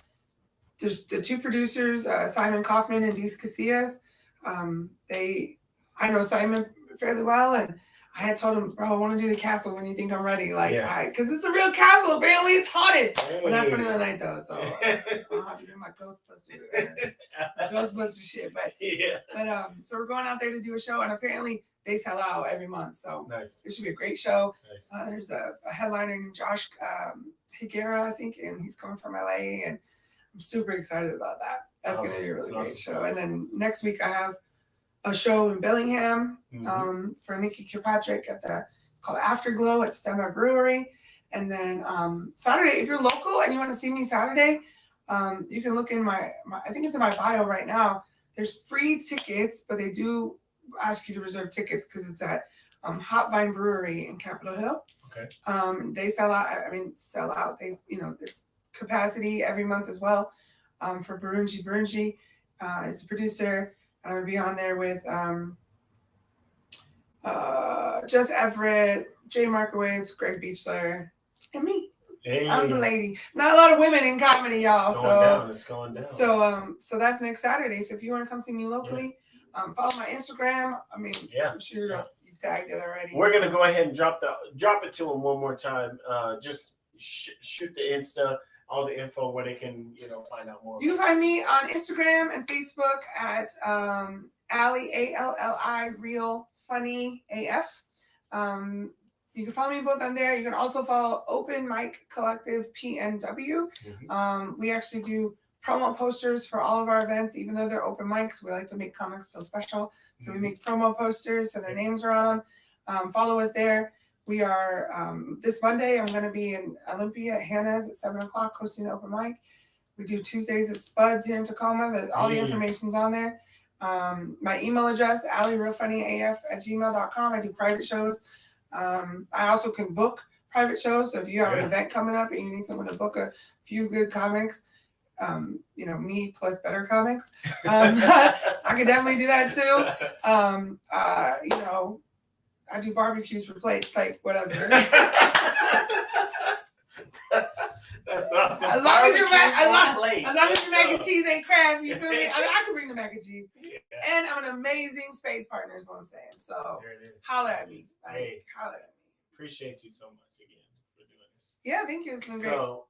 there's the two producers, Simon Kaufman and Dees Casillas. I know Simon fairly well, and I had told him, bro, I want to do the castle when you think I'm ready. Like, because it's a real castle. Apparently it's haunted. Hey. We're not spending the night, though, so I'll have to do my Ghostbuster shit. But so we're going out there to do a show, and apparently they sell out every month. So it should be a great show. Nice. There's a headliner named Josh Higuera, I think, and he's coming from LA, and I'm super excited about that. That's going to be a really great show. And then next week I have a show in Bellingham for Nikki Kirkpatrick it's called Afterglow at Stemma Brewery. And then Saturday, if you're local and you want to see me Saturday, you can look in my I think it's in my bio right now. There's free tickets, but they do ask you to reserve tickets because it's at Hot Vine Brewery in Capitol Hill. Okay. They sell out. They, it's capacity every month as well. For Burunji is a producer. I'm gonna be on there with Jess Everett, Jay Markowitz, Greg Beechler, and me. Hey. I'm the lady. Not a lot of women in comedy, y'all. It's going down. So that's next Saturday. So if you want to come see me locally, follow my Instagram. I mean, I'm sure you've tagged it already. We're gonna go ahead and drop it to them one more time. Just shoot the Insta. All the info where they can, find out more. You can find me on Instagram and Facebook at Allie ALLI Real Funny AF. You can follow me both on there. You can also follow Open Mic Collective PNW. We actually do promo posters for all of our events, even though they're open mics. We like to make comics feel special, so we make promo posters so their names are on them. Follow us there. We are, this Monday, I'm going to be in Olympia at Hannah's at 7 o'clock hosting the open mic. We do Tuesdays at Spuds here in Tacoma. All the information's on there. My email address, allierealfunnyaf@gmail.com. I do private shows. I also can book private shows. So if you have an event coming up and you need someone to book a few good comics, me plus better comics, I could definitely do that too. I do barbecues for plates, like whatever. That's awesome. As long as your mac and cheese ain't crap, you feel me? I mean, I can bring the mac and cheese. And I'm an amazing space partner, is what I'm saying. So holla at me. Holla at me. Appreciate you so much again for doing this. Yeah, thank you. It's been great. So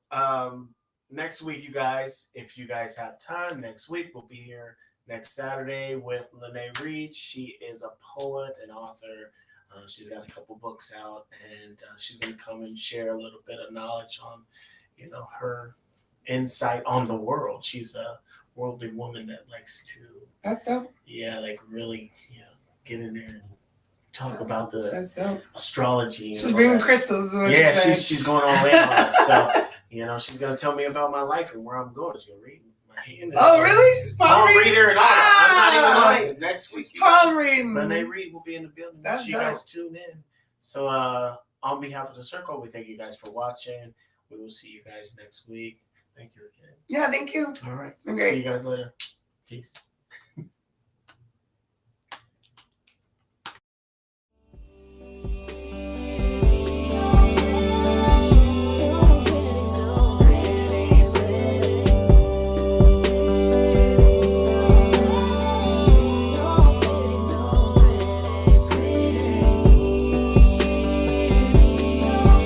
next week, you guys, if you guys have time, next week we'll be here next Saturday with Lene Reed. She is a poet and author. She's got a couple books out, and she's going to come and share a little bit of knowledge on, her insight on the world. She's a worldly woman that likes to. That's dope. Yeah, like really, get in there and talk about the that's dope. Astrology. She's bringing crystals. Yeah, she's going all in on us. So, she's going to tell me about my life and where I'm going. She's going to read my hand. Oh, really? She's palm reader and all that. I'm not even lying. Next week, palm reading. Lene Reed will be in the building. That's you dope. Guys tune in. So, on behalf of the Circle, we thank you guys for watching. We will see you guys next week. Thank you again. Yeah, thank you. All right. It's been great. See you guys later. Peace.